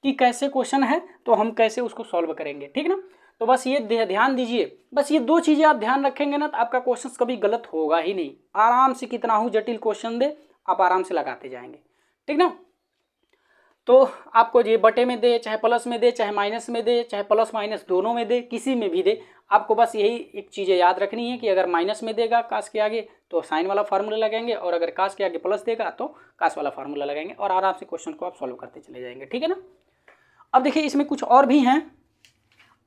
कि कैसे क्वेश्चन है तो हम कैसे उसको सॉल्व करेंगे, ठीक ना। तो बस ये ध्यान दीजिए, बस ये 2 चीज़ें आप ध्यान रखेंगे ना, तो आपका क्वेश्चन कभी गलत होगा ही नहीं। आराम से कितना हो जटिल क्वेश्चन दे, आप आराम से लगाते जाएंगे, ठीक ना। तो आपको ये बटे में दे, चाहे प्लस में दे, चाहे माइनस में दे, चाहे प्लस माइनस दोनों में दे, किसी में भी दे, आपको बस यही एक चीज़ें याद रखनी है कि अगर माइनस में देगा कास के आगे तो साइन वाला फार्मूला लगाएंगे, और अगर कास के आगे प्लस देगा तो कास वाला फार्मूला लगाएंगे, और आराम से क्वेश्चन को आप सॉल्व करते चले जाएंगे, ठीक है ना। अब देखिए, इसमें कुछ और भी हैं।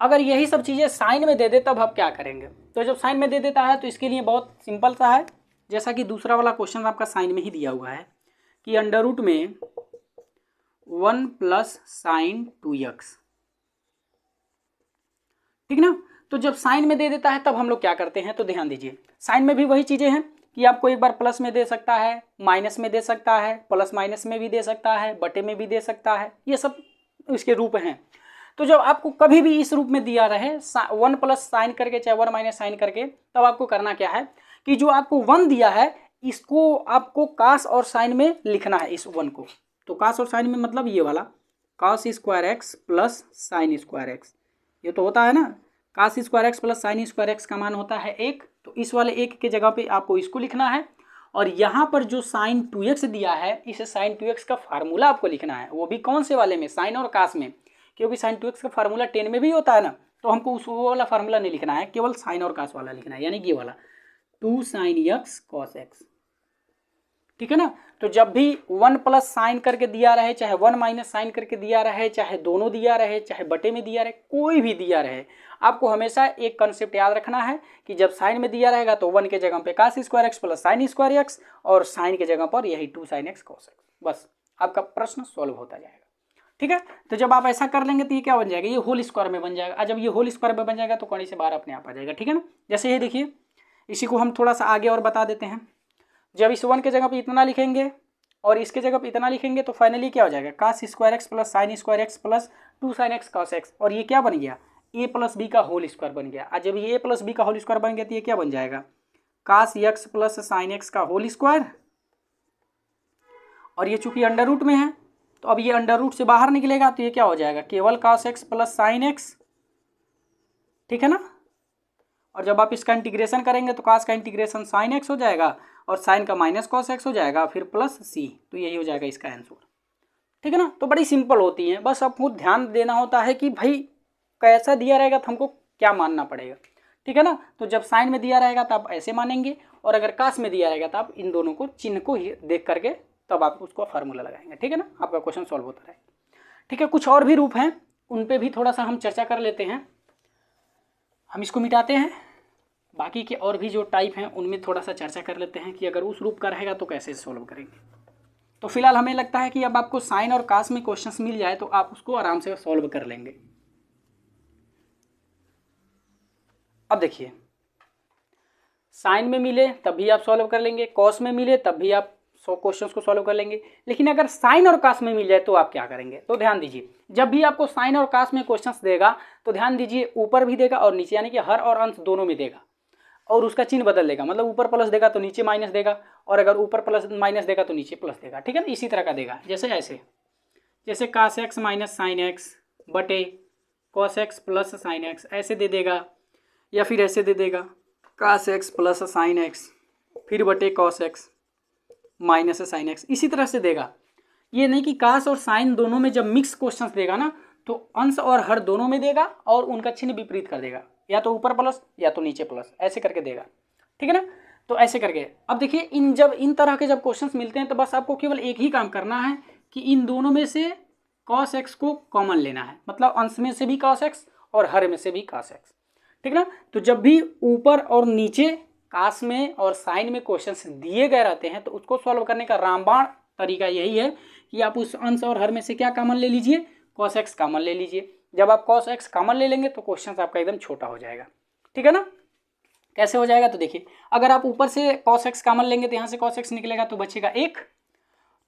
अगर यही सब चीज़ें साइन में दे दे तब आप क्या करेंगे, तो जब साइन में दे देता है तो इसके लिए बहुत सिंपल सा है, जैसा कि दूसरा वाला क्वेश्चन आपका साइन में ही दिया हुआ है कि अंडर रूट में 1 प्लस साइन 2x, ठीक ना। तो जब साइन में दे देता है तब हम लोग क्या करते हैं, तो ध्यान दीजिए, साइन में भी वही चीज़ें हैं कि आपको एक बार प्लस में दे सकता है, माइनस में दे सकता है, प्लस माइनस में भी दे सकता है, बटे में भी दे सकता है, ये सब इसके रूप हैं। तो जब आपको कभी भी इस रूप में दिया रहे 1 प्लस साइन करके चाहे 1 माइनस साइन करके, तब आपको करना क्या है कि जो आपको 1 दिया है इसको आपको कास और साइन में लिखना है, इस 1 को। तो कास और साइन में मतलब ये वाला cos square x plus sine square x, ये तो होता है ना, cos square x plus sine square x का मान होता है 1, तो इस वाले 1 के जगह पे आपको इसको लिखना है, और यहाँ पर जो साइन 2x दिया है इस साइन 2x का फार्मूला आपको लिखना है, वो भी कौन से वाले में, साइन और कास में, क्योंकि साइन 2x का फार्मूला 10 में भी होता है ना, तो हमको उस वो वाला फार्मूला नहीं लिखना है, केवल साइन और कास वाला लिखना है, यानी कि ये वाला 2 sin x cos x, ठीक है ना। तो जब भी 1 प्लस साइन करके दिया रहे, चाहे 1 माइनस साइन करके दिया रहे, चाहे दोनों दिया रहे, चाहे बटे में दिया रहे, कोई भी दिया रहे, आपको हमेशा एक कंसेप्ट याद रखना है कि जब साइन में दिया रहेगा तो 1 के जगह पे cos square x plus sine square x, और साइन के जगह पर यही 2 sin x cos x, बस आपका प्रश्न सॉल्व होता जाएगा, ठीक है। तो जब आप ऐसा कर लेंगे तो ये क्या बन जाएगा, ये होल स्क्वायर में बन जाएगा, और जब ये होल स्क्वायर में बन जाएगा तो कौड़ी से बाहर अपने आप आ जाएगा, ठीक है ना। जैसे ये देखिए, इसी को हम थोड़ा सा आगे और बता देते हैं, जब इस 1 के जगह पे इतना लिखेंगे और इसके जगह पे इतना लिखेंगे तो फाइनली क्या हो जाएगा, cos square x plus sine square x plus 2 sin x cos x, और ये क्या बन गया, a प्लस बी का होल स्क्वायर बन गया। और जब ये a प्लस बी का होल स्क्वायर बन गया तो ये क्या बन जाएगा, कास x प्लस साइन एक्स का होल स्क्वायर, और ये चूंकि अंडर रूट में है तो अब ये अंडर रूट से बाहर निकलेगा तो ये क्या हो जाएगा, केवल कास x प्लस साइन एक्स, ठीक है ना। और जब आप इसका इंटीग्रेशन करेंगे तो कास का इंटीग्रेशन साइन एक्स हो जाएगा, और साइन का माइनस कॉस एक्स हो जाएगा, फिर प्लस सी, तो यही हो जाएगा इसका आंसर, ठीक है ना। तो बड़ी सिंपल होती हैं, बस आपको ध्यान देना होता है कि भाई कैसा दिया रहेगा तो हमको क्या मानना पड़ेगा, ठीक है ना। तो जब साइन में दिया रहेगा तो आप ऐसे मानेंगे, और अगर कास में दिया रहेगा तो आप इन दोनों को चिन्ह को ही देख करके तब आप उसको फार्मूला लगाएंगे, ठीक है ना, आपका क्वेश्चन सॉल्व होता रहेगा, ठीक है। कुछ और भी रूप हैं, उन पर भी थोड़ा सा हम चर्चा कर लेते हैं, हम इसको मिटाते हैं, बाकी के और भी जो टाइप हैं उनमें थोड़ा सा चर्चा कर लेते हैं कि अगर उस रूप का रहेगा तो कैसे सॉल्व करेंगे। तो फिलहाल हमें लगता है कि अब आपको साइन और कास में क्वेश्चंस मिल जाए तो आप उसको आराम से सॉल्व कर लेंगे। अब देखिए, साइन में मिले तब भी आप सॉल्व कर लेंगे, कॉस में मिले तब भी आप 100 क्वेश्चंस को सॉल्व कर लेंगे, लेकिन अगर साइन और कास में मिल जाए तो आप क्या करेंगे। तो ध्यान दीजिए, जब भी आपको साइन और कास में क्वेश्चंस देगा तो ध्यान दीजिए ऊपर भी देगा और नीचे, यानी कि हर और अंश दोनों में देगा, और उसका चिन्ह बदल देगा, मतलब ऊपर प्लस देगा तो नीचे माइनस देगा, और अगर ऊपर प्लस माइनस देगा तो नीचे प्लस देगा, ठीक है ना। इसी तरह का देगा, जैसे ऐसे, जैसे कास एक्स माइनस साइन एक्स बटे cos x plus sine x, ऐसे दे देगा, या फिर ऐसे दे देगा कास एक्स प्लस साइन एक्स फिर बटे cos x minus sine x, इसी तरह से देगा। ये नहीं कि कास और साइन दोनों में जब मिक्स क्वेश्चंस देगा ना तो अंश और हर दोनों में देगा और उनका चिन्ह विपरीत कर देगा, या तो ऊपर प्लस या तो नीचे प्लस, ऐसे करके देगा। ठीक है ना, तो ऐसे करके अब देखिए इन तरह के जब क्वेश्चंस मिलते हैं तो बस आपको केवल एक ही काम करना है कि इन दोनों में से cos x को कॉमन लेना है, मतलब अंश में से भी cos x और हर में से भी cos x। ठीक ना, तो जब भी ऊपर और नीचे कास में और साइन में क्वेश्चंस दिए गए रहते हैं तो उसको सॉल्व करने का रामबाण तरीका यही है कि आप उस अंश और हर में से क्या कॉमन ले लीजिए, cos x कॉमन ले लीजिए। जब आप cos x कॉमन ले लेंगे तो क्वेश्चन आपका एकदम छोटा हो जाएगा। ठीक है ना, कैसे हो जाएगा, तो देखिए अगर आप ऊपर से cos x कॉमन लेंगे तो यहाँ से cos x निकलेगा तो बचेगा 1।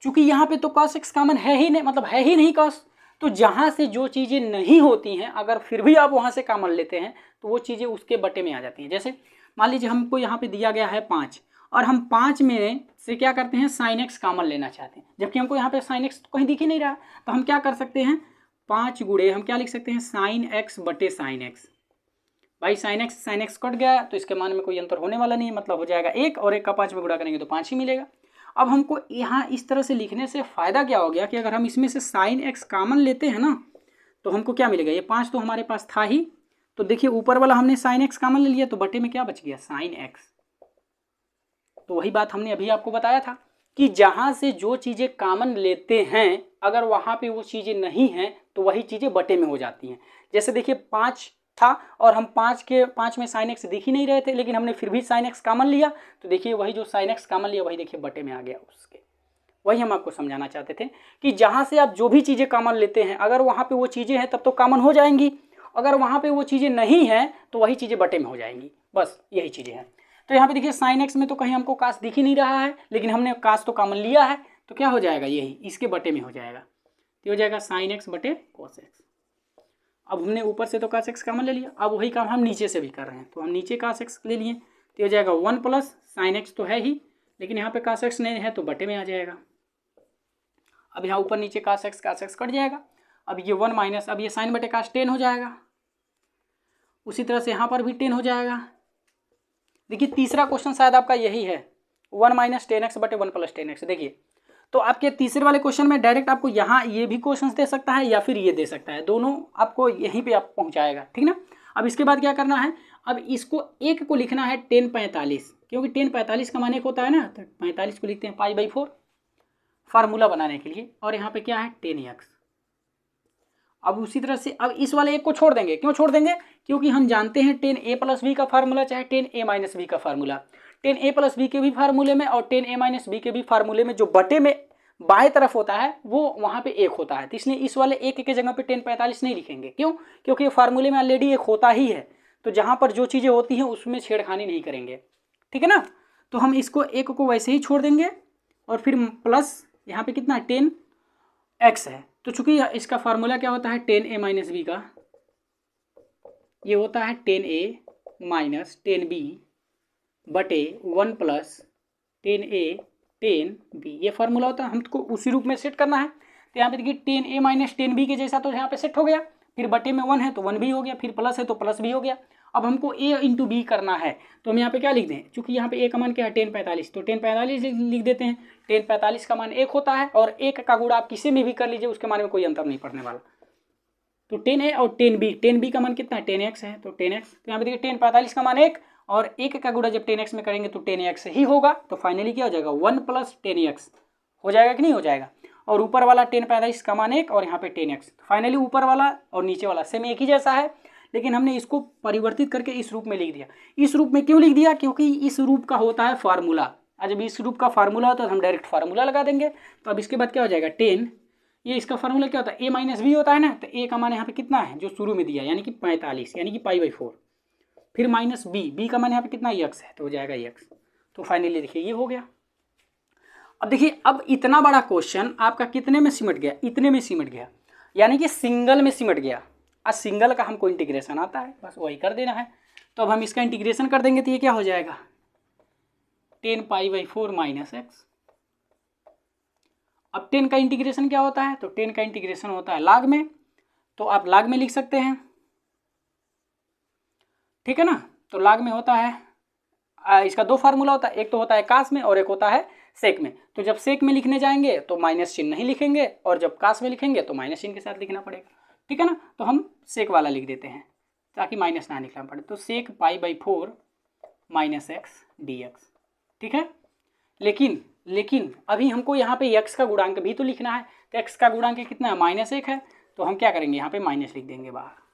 चूंकि यहाँ पे तो cos x कॉमन है ही नहीं, मतलब है ही नहीं cos, तो जहाँ से जो चीज़ें नहीं होती हैं अगर फिर भी आप वहाँ से कॉमन लेते हैं तो वो चीज़ें उसके बटे में आ जाती हैं। जैसे मान लीजिए हमको यहाँ पे दिया गया है 5 और हम 5 में से क्या करते हैं sin x कॉमन लेना चाहते हैं, जबकि हमको यहाँ पे sin x तो कहीं दिख ही नहीं रहा, तो हम क्या कर सकते हैं 5 गुणे हम क्या लिख सकते हैं sin x बटे sin x। भाई sin x कट गया तो इसके मान में कोई अंतर होने वाला नहीं है, मतलब हो जाएगा 1 और 1 का 5 में गुणा करेंगे तो 5 ही मिलेगा। अब हमको यहाँ इस तरह से लिखने से फ़ायदा क्या हो गया कि अगर हम इसमें से sin x कॉमन लेते हैं ना तो हमको क्या मिलेगा, ये 5 तो हमारे पास था ही, तो देखिए ऊपर वाला हमने sin x कॉमन ले लिया तो बटे में क्या बच गया sin x। तो वही बात हमने अभी आपको बताया था कि जहाँ से जो चीज़ें कॉमन लेते हैं अगर वहाँ पे वो चीज़ें नहीं हैं तो वही चीज़ें बटे में हो जाती हैं। जैसे देखिए 5 था और हम 5 में sin x दिख ही नहीं रहे थे, लेकिन हमने फिर भी sin x कॉमन लिया तो देखिए वही जो sin x कॉमन लिया वही देखिए बटे में आ गया उसके। वही हम आपको समझाना चाहते थे कि जहाँ से आप जो भी चीज़ें कॉमन लेते हैं अगर वहाँ पे वो चीज़ें हैं तब तो कॉमन हो जाएंगी, अगर वहाँ पे वो चीज़ें नहीं हैं तो वही चीज़ें बटे में हो जाएंगी, बस यही चीज़ें हैं। तो यहाँ पे देखिए sin x में तो कहीं हमको कास दिख ही नहीं रहा है, लेकिन हमने कास तो कॉमन लिया है तो क्या हो जाएगा, यही इसके बटे में हो जाएगा, तो हो जाएगा sin x बटे cos x। अब हमने ऊपर से तो cos x कॉमन ले लिया, अब वही काम हम नीचे से भी कर रहे हैं, तो हम नीचे cos x ले लिए तो हो जाएगा 1 प्लस sin x तो है ही, लेकिन यहाँ पे cos x नहीं है तो बटे में आ जाएगा। अब यहाँ ऊपर नीचे cos x कट जाएगा, अब ये 1 माइनस, अब ये साइन बटे cos 10 हो जाएगा, उसी तरह से यहाँ पर भी 10 हो जाएगा। देखिए तीसरा क्वेश्चन शायद आपका यही है 1 माइनस 10x बटे 1 प्लस 10x। देखिए तो आपके तीसरे वाले क्वेश्चन में डायरेक्ट आपको यहाँ ये भी क्वेश्चन दे सकता है या फिर ये दे सकता है, दोनों आपको यहीं पे आप पहुँचाएगा। ठीक ना, अब इसके बाद क्या करना है, अब इसको एक को लिखना है 1045, क्योंकि 1045 का मान एक होता है ना, तो 45 को लिखते हैं π/4 फार्मूला बनाने के लिए, और यहाँ पे क्या है 10x। अब उसी तरह से अब इस वाले एक को छोड़ देंगे, क्यों छोड़ देंगे, क्योंकि हम जानते हैं 10a प्लस बी का फार्मूला चाहे 10a माइनस बी का फार्मूला, 10a प्लस बी के भी फार्मूले में और 10a माइनस बी के भी फार्मूले में जो बटे में बाएं तरफ होता है वो वहाँ पे एक होता है, तो इसलिए इस वाले एक के जगह पे 1045 नहीं लिखेंगे। क्यों, क्योंकि फार्मूले में ऑलरेडी एक होता ही है, तो जहाँ पर जो चीज़ें होती हैं उसमें छेड़खानी नहीं करेंगे। ठीक है ना, तो हम इसको एक को वैसे ही छोड़ देंगे और फिर प्लस यहाँ पे कितना 10x है, तो चूंकि इसका फार्मूला क्या होता है 10a माइनस बी का, ये होता है 10a माइनस 10b बटे 1 प्लस 10a 10b, ये फार्मूला होता है, हमको उसी रूप में सेट करना है। तो यहाँ पे देखिए 10a माइनस 10b के जैसा तो यहाँ पे सेट हो गया, फिर बटे में 1 है तो 1 भी हो गया, फिर प्लस है तो प्लस भी हो गया। अब हमको a इंटू बी करना है तो हम यहाँ पे क्या लिख दें, चूंकि यहाँ पे a का मान क्या है 1045, तो 1045 लिख देते हैं। 1045 का मान 1 होता है और 1 का गुणा आप किसी में भी कर लीजिए, उसके मान में कोई अंतर नहीं पड़ने वाला। तो 10a और 10b का मान कितना है 10x है, तो 10x, तो यहाँ पे देखिए 1045 का मान 1 और 1 का गुणा जब 10x में करेंगे तो 10x ही होगा, तो फाइनली क्या हो जाएगा 1 प्लस 10x हो जाएगा कि नहीं हो जाएगा। और ऊपर वाला 1045 का मान 1 और यहाँ पे 10x, तो फाइनली ऊपर वाला और नीचे वाला सेम एक ही जैसा है, लेकिन हमने इसको परिवर्तित करके इस रूप में लिख दिया। इस रूप में क्यों लिख दिया, क्योंकि इस रूप का होता है फार्मूला, और जब इस रूप का फार्मूला होता है तो हम डायरेक्ट फार्मूला लगा देंगे। तो अब इसके बाद क्या हो जाएगा 10, ये इसका फार्मूला क्या होता है a माइनस बी होता है ना, तो a का मान यहाँ पे कितना है जो शुरू में दिया यानी कि 45 यानी कि π/4, फिर माइनस b का मान यहाँ पे कितना x है तो हो जाएगा x। तो फाइनली देखिए ये हो गया। अब देखिए अब इतना बड़ा क्वेश्चन आपका कितने में सिमट गया, इतने में सिमट गया, यानी कि सिंगल में सिमट गया। आज सिंगल का हमको इंटीग्रेशन आता है, बस वही कर देना है। तो अब हम इसका इंटीग्रेशन कर देंगे तो ये क्या हो जाएगा 10 π/4 माइनस x। अब 10 का इंटीग्रेशन क्या होता है, तो 10 का इंटीग्रेशन होता है लाग में, तो आप लाग में लिख सकते हैं। ठीक है ना, तो लाग में होता है इसका दो फार्मूला होता है, एक तो होता है कास में और एक होता है सेक में। तो जब सेक में लिखने जाएंगे तो माइनस चिन्ह नहीं लिखेंगे और जब कास में लिखेंगे तो माइनस चिन्ह के साथ लिखना पड़ेगा। ठीक है ना। तो हम सेक वाला लिख देते हैं ताकि माइनस ना निकलना पड़े। तो सेक π/4 माइनस एक्स डी एक्स, ठीक है। लेकिन अभी हमको यहाँ पे x का गुणांक भी तो लिखना है। तो x का गुणांक कितना है, -1 है। तो हम क्या करेंगे, यहाँ पे माइनस लिख देंगे बाहर।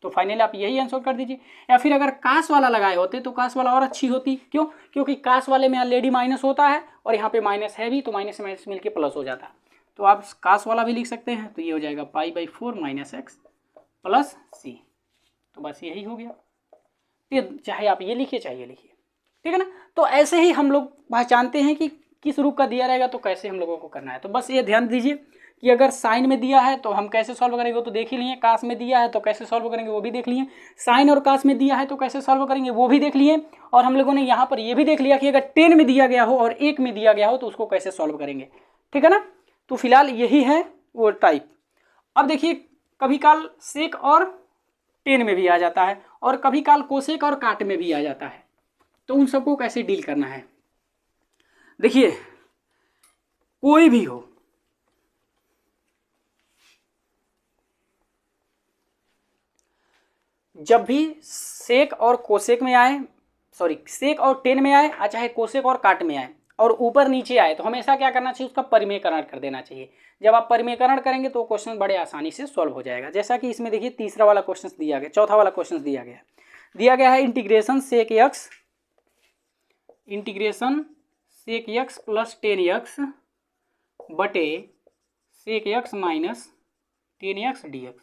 तो फाइनली आप यही आंसर कर दीजिए। या फिर अगर कास वाला लगाए होते तो कास वाला और अच्छी होती। क्यों? क्योंकि कास वाले में ऑलरेडी माइनस होता है और यहाँ पे माइनस है भी, तो माइनस से माइनस मिलके प्लस हो जाता है। तो आप कास वाला भी लिख सकते हैं। तो ये हो जाएगा π/4 माइनस एक्स प्लस सी। तो बस यही हो गया। तो चाहे आप ये लिखिए चाहे ये लिखिए, ठीक है ना। तो ऐसे ही हम लोग पहचानते हैं कि किस रूप का दिया रहेगा तो कैसे हम लोगों को करना है। तो बस ये ध्यान दीजिए कि अगर साइन में दिया है तो हम कैसे सॉल्व करेंगे वो तो देख ही लिए, कास में दिया है तो कैसे सॉल्व करेंगे वो भी देख लिए, साइन और कास में दिया है तो कैसे सॉल्व करेंगे वो भी देख लिए, और हम लोगों ने यहाँ पर ये भी देख लिया कि अगर 10 में दिया गया हो और 1 में दिया गया हो तो उसको कैसे सॉल्व करेंगे, ठीक है ना। तो फिलहाल यही है वो टाइप। अब देखिए कभी काल सेक और 10 में भी आ जाता है और कभी काल कोसेक और काट में भी आ जाता है। तो उन सबको कैसे डील करना है, देखिए कोई भी हो, जब भी सेक और कोसेक में आए, सेक और 10 में आए, चाहे कोसेक और काट में आए और ऊपर नीचे आए, तो हमेशा क्या करना चाहिए, उसका परिमेयकरण कर देना चाहिए। जब आप परिमेयकरण करेंगे तो क्वेश्चन बड़े आसानी से सॉल्व हो जाएगा। जैसा कि इसमें देखिए तीसरा वाला क्वेश्चन दिया गया, चौथा वाला क्वेश्चन दिया गया है इंटीग्रेशन सेक एक्स प्लस 10x बटे सेक एक्स माइनस 10x dx,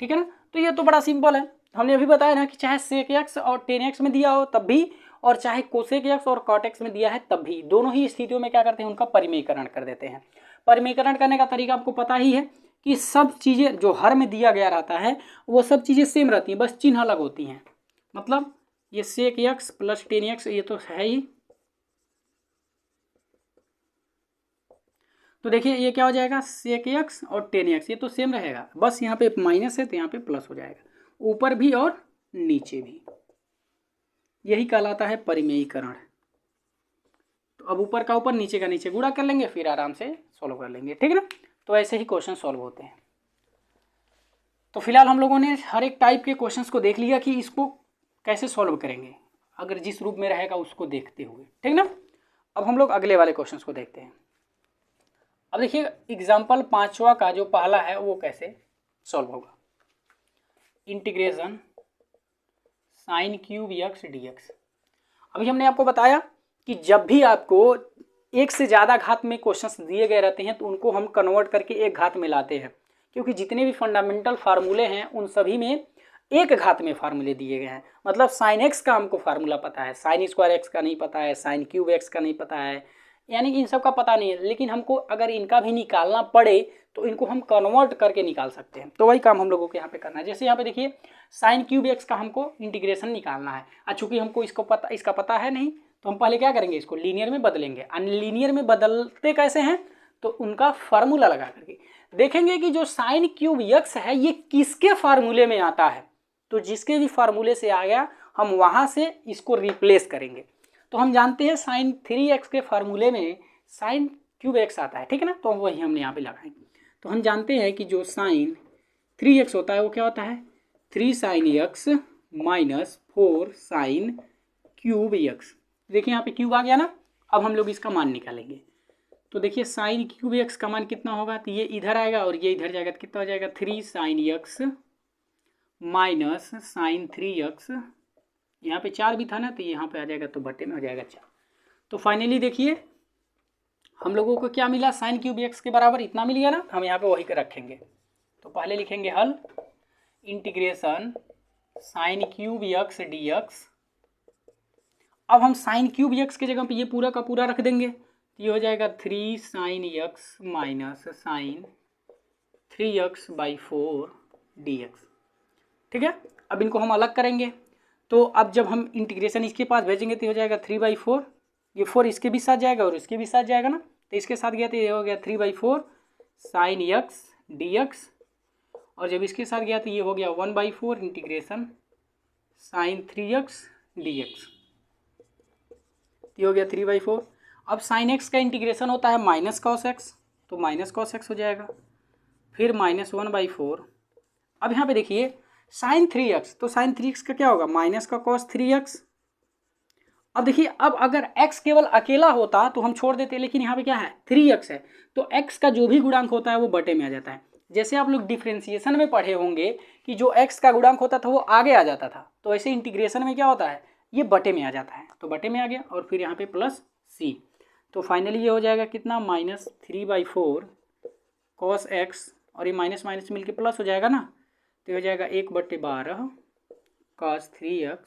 ठीक है ना। तो ये तो बड़ा सिंपल है, हमने अभी बताया ना कि चाहे सेक एक्स और 10x में दिया हो तब भी, और चाहे कोसेक एक्स और कॉट एक्स में दिया है तब भी, दोनों ही स्थितियों में क्या करते हैं, उनका परिमेयकरण कर देते हैं। परिमेयकरण करने का तरीका आपको पता ही है कि सब चीज़ें जो हर में दिया गया रहता है वो सब चीज़ें सेम रहती हैं, बस चिन्ह अलग होती हैं। मतलब ये सेक एक्स प्लस 10x ये तो है ही, तो देखिए ये क्या हो जाएगा, सेक एक्स और 10x ये तो सेम रहेगा, बस यहाँ पे माइनस है तो यहाँ पे प्लस हो जाएगा, ऊपर भी और नीचे भी। यही कहलाता है परिमेयीकरण। तो अब ऊपर का ऊपर नीचे का नीचे गुणा कर लेंगे, फिर आराम से सॉल्व कर लेंगे, ठीक है ना। तो ऐसे ही क्वेश्चन सॉल्व होते हैं। तो फिलहाल हम लोगों ने हर एक टाइप के क्वेश्चंस को देख लिया कि इसको कैसे सॉल्व करेंगे, अगर जिस रूप में रहेगा उसको देखते हुए, ठीक ना। अब हम लोग अगले वाले क्वेश्चंस को देखते हैं। अब देखिए एग्जाम्पल 5वां का जो पहला है वो कैसे सॉल्व होगा, integration sine cube x D x. अभी हमने आपको बताया कि जब भी आपको एक से ज़्यादा घात में क्वेश्चंस दिए गए रहते हैं तो उनको हम कन्वर्ट करके एक घात में लाते हैं, क्योंकि जितने भी फंडामेंटल फार्मूले हैं उन सभी में एक घात में फार्मूले दिए गए हैं। मतलब साइन एक्स का हमको फार्मूला पता है, साइन स्क्वायर एक्स का नहीं पता है, साइन क्यूब एक्स का नहीं पता है, यानी कि इन सब का पता नहीं है, लेकिन हमको अगर इनका भी निकालना पड़े तो इनको हम कन्वर्ट करके निकाल सकते हैं। तो वही काम हम लोगों को यहाँ पे करना है। जैसे यहाँ पे देखिए साइन क्यूब एक्स का हमको इंटीग्रेशन निकालना है, चूँकि हमको इसका पता है नहीं, तो हम पहले क्या करेंगे, इसको लीनियर में बदलेंगे। अनलीनियर में बदलते कैसे हैं, तो उनका फार्मूला लगा करके देखेंगे कि जो साइन क्यूब एक्स है ये किसके फार्मूले में आता है, तो जिसके भी फार्मूले से आ गया हम वहाँ से इसको रिप्लेस करेंगे। तो हम जानते हैं साइन 3x के फार्मूले में साइन क्यूब एक्स आता है, ठीक है ना, तो वही हमने यहाँ पे लगाएंगे। तो हम जानते हैं कि जो साइन 3x होता है वो क्या होता है, 3 sine x minus 4 sine cube x. देखिए यहाँ पे क्यूब आ गया ना, अब हम लोग इसका मान निकालेंगे। तो देखिए साइन क्यूब एक्स का मान कितना होगा, तो ये इधर आएगा और ये इधर जाएगा, तो कितना हो जाएगा 3 sine x minus sign 3x, यहाँ पे 4 भी था ना तो यहाँ पे आ जाएगा, तो बटे में हो जाएगा 4। तो फाइनली देखिए हम लोगों को क्या मिला, साइन क्यूब एक्स के बराबर इतना मिल गया ना, हम यहाँ पे वही कर रखेंगे। तो पहले लिखेंगे हल integration sine cube x D x. अब हम साइन क्यूब एक्स के जगह पे ये पूरा का पूरा रख देंगे, तो ये हो जाएगा 3 sine x minus sine 3x/4 dx, ठीक है। अब इनको हम अलग करेंगे, तो अब जब हम इंटीग्रेशन इसके पास भेजेंगे तो हो जाएगा 3/4, ये 4 इसके भी साथ जाएगा और इसके भी साथ जाएगा ना, तो इसके साथ गया तो ये हो गया 3/4 साइन एक्स dx, और जब इसके साथ गया तो ये हो गया 1/4 इंटीग्रेशन साइन 3x dx, ये हो गया 3/4। अब साइन एक्स का इंटीग्रेशन होता है माइनस कॉस एक्स, तो माइनस कॉस एक्स हो जाएगा, फिर -1/4 अब यहाँ पे देखिए साइन 3x, तो साइन 3x का क्या होगा, माइनस का कॉस 3x। अब देखिए, अब अगर x केवल अकेला होता तो हम छोड़ देते, लेकिन यहाँ पे क्या है 3x है, तो x का जो भी गुणांक होता है वो बटे में आ जाता है। जैसे आप लोग डिफ्रेंसिएशन में पढ़े होंगे कि जो x का गुणांक होता था वो आगे आ जाता था, तो ऐसे इंटीग्रेशन में क्या होता है, ये बटे में आ जाता है, तो बटे में आ गया और फिर यहाँ पे प्लस c। तो फाइनली ये हो जाएगा कितना, -3/4 cos x, और ये माइनस माइनस मिल के प्लस हो जाएगा ना, तो ये हो जाएगा 1/12 cos 3x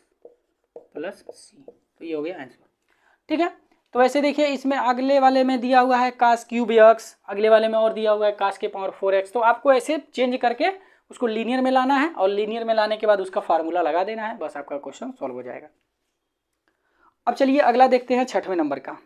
प्लस c। तो ये हो गया आंसर। ठीक है, तो वैसे देखिए इसमें अगले वाले में दिया हुआ है cos क्यूब x, अगले वाले में और दिया हुआ है cos के पावर 4x, तो आपको ऐसे चेंज करके उसको लीनियर में लाना है और लीनियर में लाने के बाद उसका फार्मूला लगा देना है, बस आपका क्वेश्चन सॉल्व हो जाएगा। अब चलिए अगला देखते हैं 6वें नंबर का।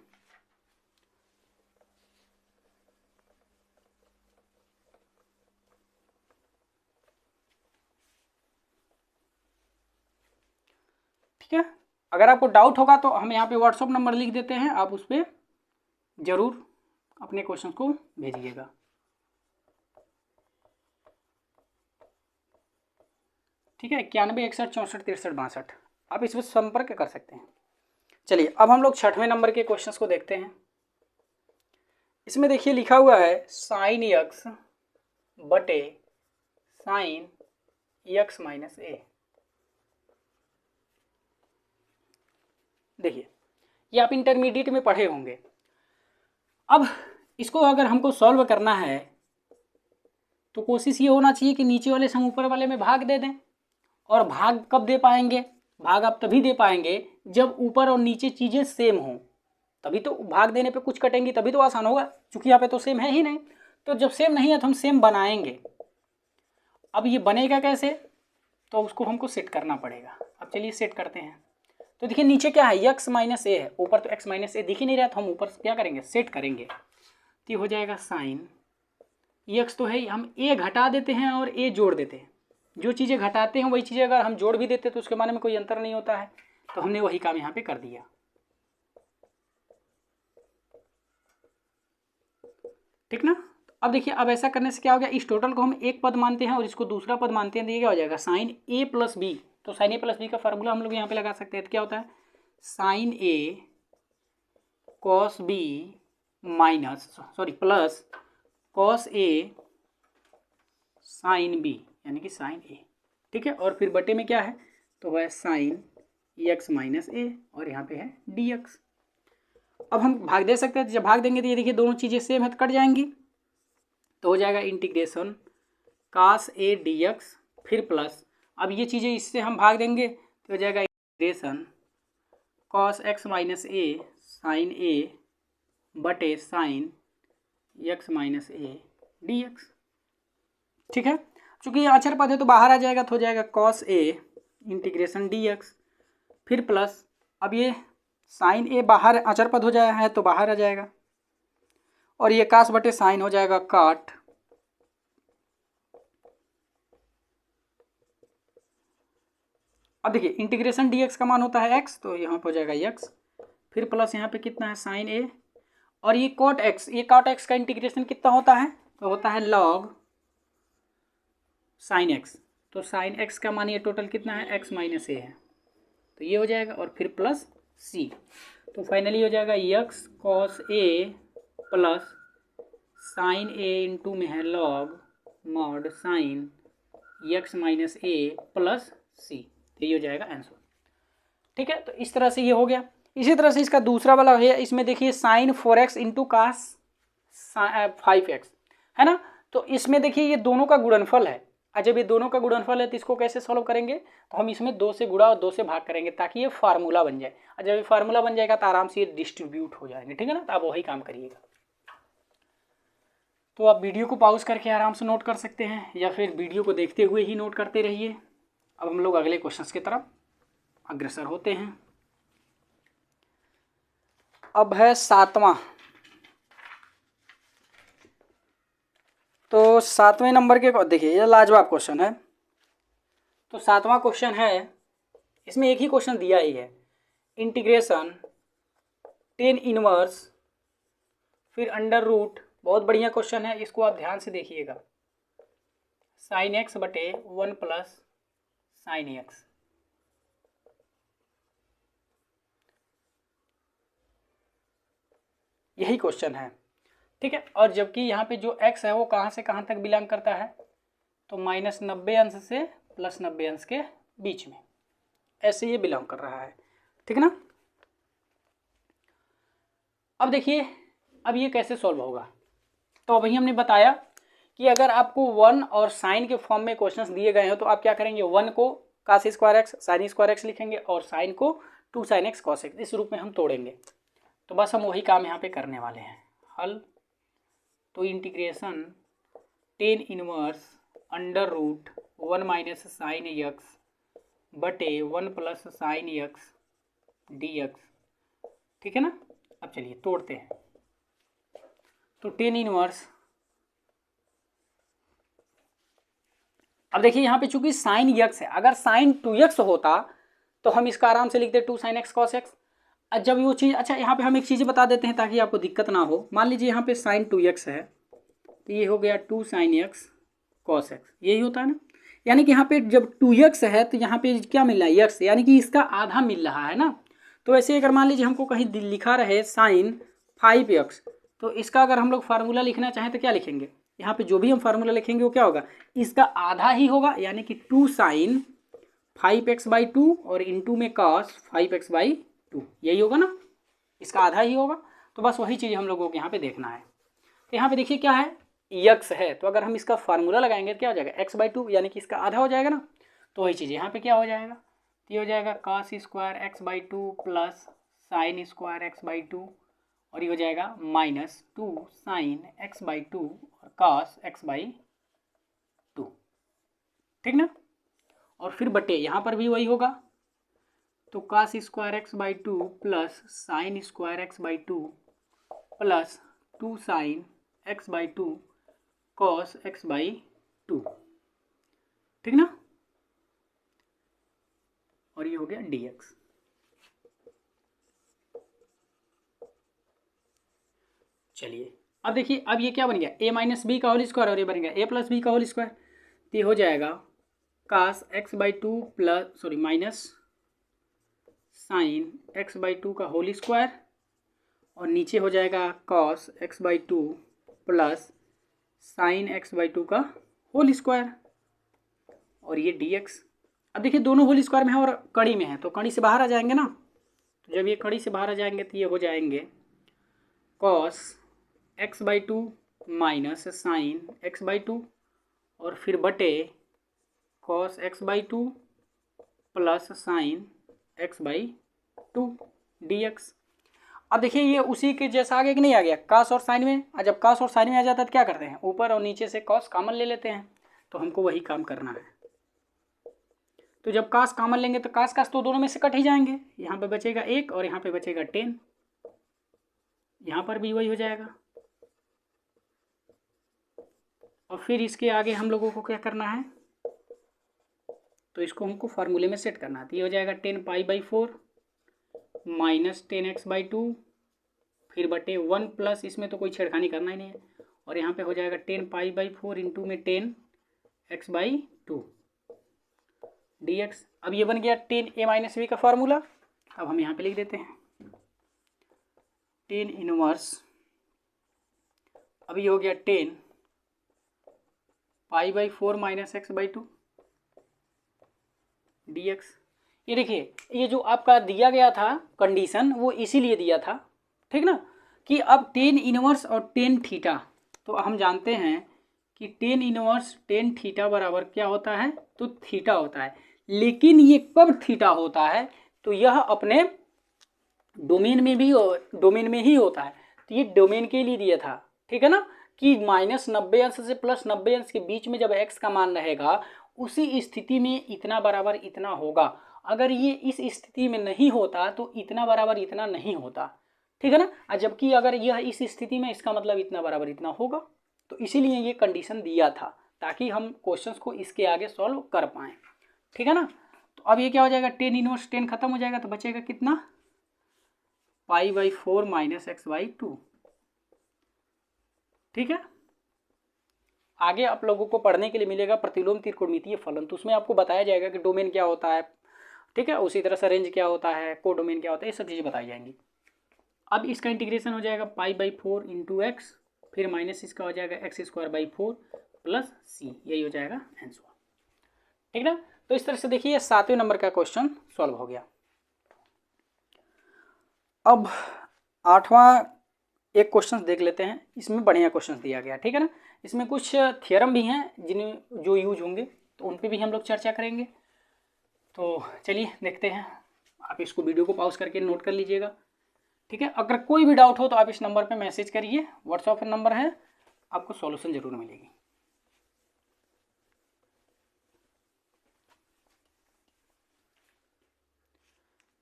ठीक है, अगर आपको डाउट होगा तो हम यहाँ पे व्हाट्सअप नंबर लिख देते हैं, आप उस पर जरूर अपने क्वेश्चन को भेजिएगा। ठीक है, 91 61 64 63 62, आप इसमें संपर्क कर सकते हैं। चलिए अब हम लोग 6वें नंबर के क्वेश्चंस को देखते हैं। इसमें देखिए लिखा हुआ है साइन x बटे साइन x माइनस ए। देखिए ये आप इंटरमीडिएट में पढ़े होंगे। अब इसको अगर हमको सॉल्व करना है तो कोशिश ये होना चाहिए कि नीचे वाले से हम ऊपर वाले में भाग दे दें, और भाग कब दे पाएंगे, भाग आप तभी दे पाएंगे जब ऊपर और नीचे चीज़ें सेम हों, तभी तो भाग देने पे कुछ कटेंगी, तभी तो आसान होगा, क्योंकि यहाँ पे तो सेम है ही नहीं। तो जब सेम नहीं है तो हम सेम बनाएंगे। अब ये बनेगा कैसे, तो उसको हमको सेट करना पड़ेगा। अब चलिए सेट करते हैं। तो देखिए नीचे क्या है, x माइनस ए है, ऊपर तो x माइनस ए दिख ही नहीं रहा, तो हम ऊपर क्या करेंगे, सेट करेंगे। तो हो जाएगा साइन x तो है, हम a घटा देते हैं और a जोड़ देते हैं। जो चीज़ें घटाते हैं वही चीज़ें अगर हम जोड़ भी देते तो उसके माने में कोई अंतर नहीं होता है, तो हमने वही काम यहाँ पे कर दिया। ठीक ना। अब देखिए अब ऐसा करने से क्या हो गया, इस टोटल को हम एक पद मानते हैं और इसको दूसरा पद मानते हैं, तो ये क्या हो जाएगा साइन a प्लस बी। तो साइन a प्लस बी का फार्मूला हम लोग यहाँ पे लगा सकते हैं, तो क्या होता है sine a cos B minus plus cos a sine b, यानी कि साइन a। ठीक है, और फिर बटे में क्या है, तो वह साइन x माइनस ए, और यहाँ पे है dx। अब हम भाग दे सकते हैं, जब भाग देंगे तो ये देखिए दोनों चीज़ें सेम है तो कट जाएंगी, तो हो जाएगा integration cos A D x, फिर प्लस, अब ये चीज़ें इससे हम भाग देंगे तो हो जाएगा इंटीग्रेशन कॉस एक्स माइनस ए साइन ए बटे साइन एक्स माइनस ए डी एक्स। ठीक है, चूँकि ये अचर पद है तो बाहर आ जाएगा, तो हो जाएगा cos a integration D x, फिर प्लस, अब ये साइन ए बाहर अचर पद हो जाया है तो बाहर आ जाएगा, और ये कास बटे साइन हो जाएगा काट, अब देखिए इंटीग्रेशन dx का मान होता है x, तो यहाँ पे हो जाएगा x, फिर प्लस यहाँ पे कितना है साइन a, और ये कॉट x, ये कॉट x का इंटीग्रेशन कितना होता है, तो होता है लॉग साइन x, तो साइन x का मान ये टोटल कितना है x माइनस ए है, तो ये हो जाएगा, और फिर प्लस c, तो फाइनली हो जाएगा x cos a plus sine a into में है log mod sine x minus a plus c, तो ये हो जाएगा आंसर। ठीक है, तो इस तरह से ये हो गया। इसी तरह से इसका दूसरा वाला है, इसमें देखिए sign 4x into cos 5x है ना, तो इसमें देखिए ये दोनों का गुणनफल है, और जब ये दोनों का गुणनफल है तो इसको कैसे सॉल्व करेंगे, तो हम इसमें 2 से गुणा और 2 से भाग करेंगे ताकि ये फार्मूला बन जाए, और जब ये फार्मूला बन जाएगा तो आराम से ये डिस्ट्रीब्यूट हो जाएंगे। ठीक है ना, तो आप वही काम करिएगा। तो आप वीडियो को पॉज करके आराम से नोट कर सकते हैं, या फिर वीडियो को देखते हुए ही नोट करते रहिए। अब हम लोग अगले क्वेश्चंस की तरफ अग्रसर होते हैं। अब है 7वां, तो 7वें नंबर के देखिए ये लाजवाब क्वेश्चन है। तो 7वां क्वेश्चन है, इसमें एक ही क्वेश्चन दिया ही है, इंटीग्रेशन टेन इनवर्स फिर अंडर रूट, बहुत बढ़िया क्वेश्चन है, इसको आप ध्यान से देखिएगा, साइन एक्स बटे 1 प्लस साइन एक्स। यही क्वेश्चन है, ठीक है। और जबकि यहाँ पे जो x है वो कहाँ से कहाँ तक बिलोंग करता है, तो -90 अंश से +90 अंश के बीच में, ऐसे ये बिलोंग कर रहा है, ठीक है ना। अब देखिए अब ये कैसे सॉल्व होगा, तो अभी हमने बताया कि अगर आपको 1 और साइन के फॉर्म में क्वेश्चंस दिए गए हो तो आप क्या करेंगे, 1 को cos square x sign square x लिखेंगे और साइन को 2 sin x cos x, इस रूप में हम तोड़ेंगे। तो बस हम वही काम यहाँ पे करने वाले हैं। हल, तो integration tan inverse under root 1 minus sine x बटे 1 प्लस साइन एक्स dx, ठीक है ना। अब चलिए तोड़ते हैं। तो टेन इनवर्स, अब देखिए यहाँ पे चूंकि साइन यक्स है, अगर साइन 2x होता तो हम इसका आराम से लिखते 2 sin x cos x। जब वो चीज़, अच्छा यहाँ पे हम एक चीज़ बता देते हैं ताकि आपको दिक्कत ना हो। मान लीजिए यहाँ पे साइन 2x है तो ये हो गया 2 sin x cos x, यही होता है ना। यानी कि यहाँ पे जब 2x है तो यहाँ पे क्या मिल रहा है, x, यानी कि इसका आधा मिल रहा है ना। तो ऐसे अगर मान लीजिए हमको कहीं लिखा रहे साइन 5x, तो इसका अगर हम लोग फार्मूला लिखना चाहें तो क्या लिखेंगे, यहाँ पे जो भी हम फार्मूला लिखेंगे वो क्या होगा, इसका आधा ही होगा, यानी कि 2 sin 5x/2 और इनटू में cos 5x/2, यही होगा ना, इसका आधा ही होगा। तो बस वही चीज़ हम लोगों को यहाँ पे देखना है। तो यहाँ पे देखिए क्या है, यक्स है, तो अगर हम इसका फार्मूला लगाएंगे तो क्या हो जाएगा, x/2, यानी कि इसका आधा हो जाएगा ना। तो वही चीज़ यहाँ पे क्या हो जाएगा, तो ये हो जाएगा cos square x/2 plus sine square x/2, और ये हो जाएगा -2 sin x/2 और cos x/2, ठीक ना। और फिर बटे यहाँ पर भी वही होगा, तो cos square x/2 plus sine square x/2 plus 2 sin x/2 cos x/2, ठीक ना। और ये हो गया dx। चलिए अब देखिए, अब ये क्या बन गया, a माइनस बी का होल स्क्वायर, और ये बन गया a प्लस बी का होल स्क्वायर। तो ये हो जाएगा cos x/2 plus minus sign x/2 का होल स्क्वायर, और नीचे हो जाएगा cos x/2 plus sign x/2 का होल स्क्वायर, और ये dx। अब देखिए दोनों होल स्क्वायर में है और कड़ी में है, तो कड़ी से बाहर आ जाएंगे ना। तो जब ये कड़ी से बाहर आ जाएंगे तो ये हो जाएंगे cos x/2 minus sign x/2, और फिर बटे cos x/2 plus sign x/2 dx। अब देखिए ये उसी के जैसा आगे कि नहीं आ गया, cos और साइन में। जब cos और साइन में आ जाता है तो क्या करते हैं, ऊपर और नीचे से cos कॉमन ले लेते हैं, तो हमको वही काम करना है। तो जब cos कॉमन लेंगे तो cos तो दोनों में से कट ही जाएंगे, यहाँ पे बचेगा 1 और यहाँ पे बचेगा 10, यहाँ पर भी वही हो जाएगा। और फिर इसके आगे हम लोगों को क्या करना है, तो इसको हमको फार्मूले में सेट करना है। तो ये हो जाएगा 10π/4 माइनस 10x/2, फिर बटे 1 प्लस, इसमें तो कोई छेड़खानी करना ही नहीं है, और यहाँ पे हो जाएगा 10π/4 इंटू में 10x/2 dx। अब ये बन गया 10a माइनस बी का फार्मूला। अब हम यहाँ पे लिख देते हैं 10 इनवर्स, अब ये हो गया 10π/4 माइनस x/2 dx। ये देखिए ये जो आपका दिया गया था कंडीशन वो इसीलिए दिया था, ठीक ना, कि अब 10 इनवर्स और 10 थीटा, तो हम जानते हैं कि 10 इनवर्स 10 थीटा बराबर क्या होता है, तो थीटा होता है। लेकिन ये कब थीटा होता है, तो यह अपने डोमेन में ही होता है। तो ये डोमेन के लिए दिया था, ठीक है ना, कि -90 अंश से +90 अंश के बीच में जब x का मान रहेगा उसी स्थिति में इतना बराबर इतना होगा। अगर ये इस स्थिति में नहीं होता तो इतना बराबर इतना नहीं होता, ठीक है ना। जबकि अगर यह इस स्थिति में, इसका मतलब इतना बराबर इतना होगा। तो इसीलिए ये कंडीशन दिया था ताकि हम क्वेश्चंस को इसके आगे सॉल्व कर पाएँ, ठीक है ना। तो अब ये क्या हो जाएगा, 10 इनवर्स 10 खत्म हो जाएगा, तो बचेगा कितना, π/4 माइनस x/2, ठीक है। आगे आप लोगों को पढ़ने के लिए मिलेगा प्रतिलोम त्रिकोणमितीय फलन, तो उसमें आपको बताया जाएगा कि डोमेन क्या होता है, ठीक है, उसी तरह से रेंज क्या होता है, कोडोमेन क्या होता है, ये सब चीज़ें बताई जाएंगी। अब इसका इंटीग्रेशन हो जाएगा π/4 इंटू एक्स, फिर माइनस इसका हो जाएगा x²/4 प्लस c, यही हो जाएगा आंसर, ठीक ना। तो इस तरह से देखिए 7वें नंबर का क्वेश्चन सॉल्व हो गया। अब 8वां एक क्वेश्चन देख लेते हैं, इसमें बढ़िया क्वेश्चन दिया गया, ठीक है ना। इसमें कुछ थियरम भी हैं जिन्हें जो यूज होंगे, तो उन पे भी हम लोग चर्चा करेंगे। तो चलिए देखते हैं, आप इसको वीडियो को पॉज करके नोट कर लीजिएगा, ठीक है। अगर कोई भी डाउट हो तो आप इस नंबर पे मैसेज करिए, व्हाट्सएप नंबर है, आपको सॉल्यूशन जरूर मिलेगी।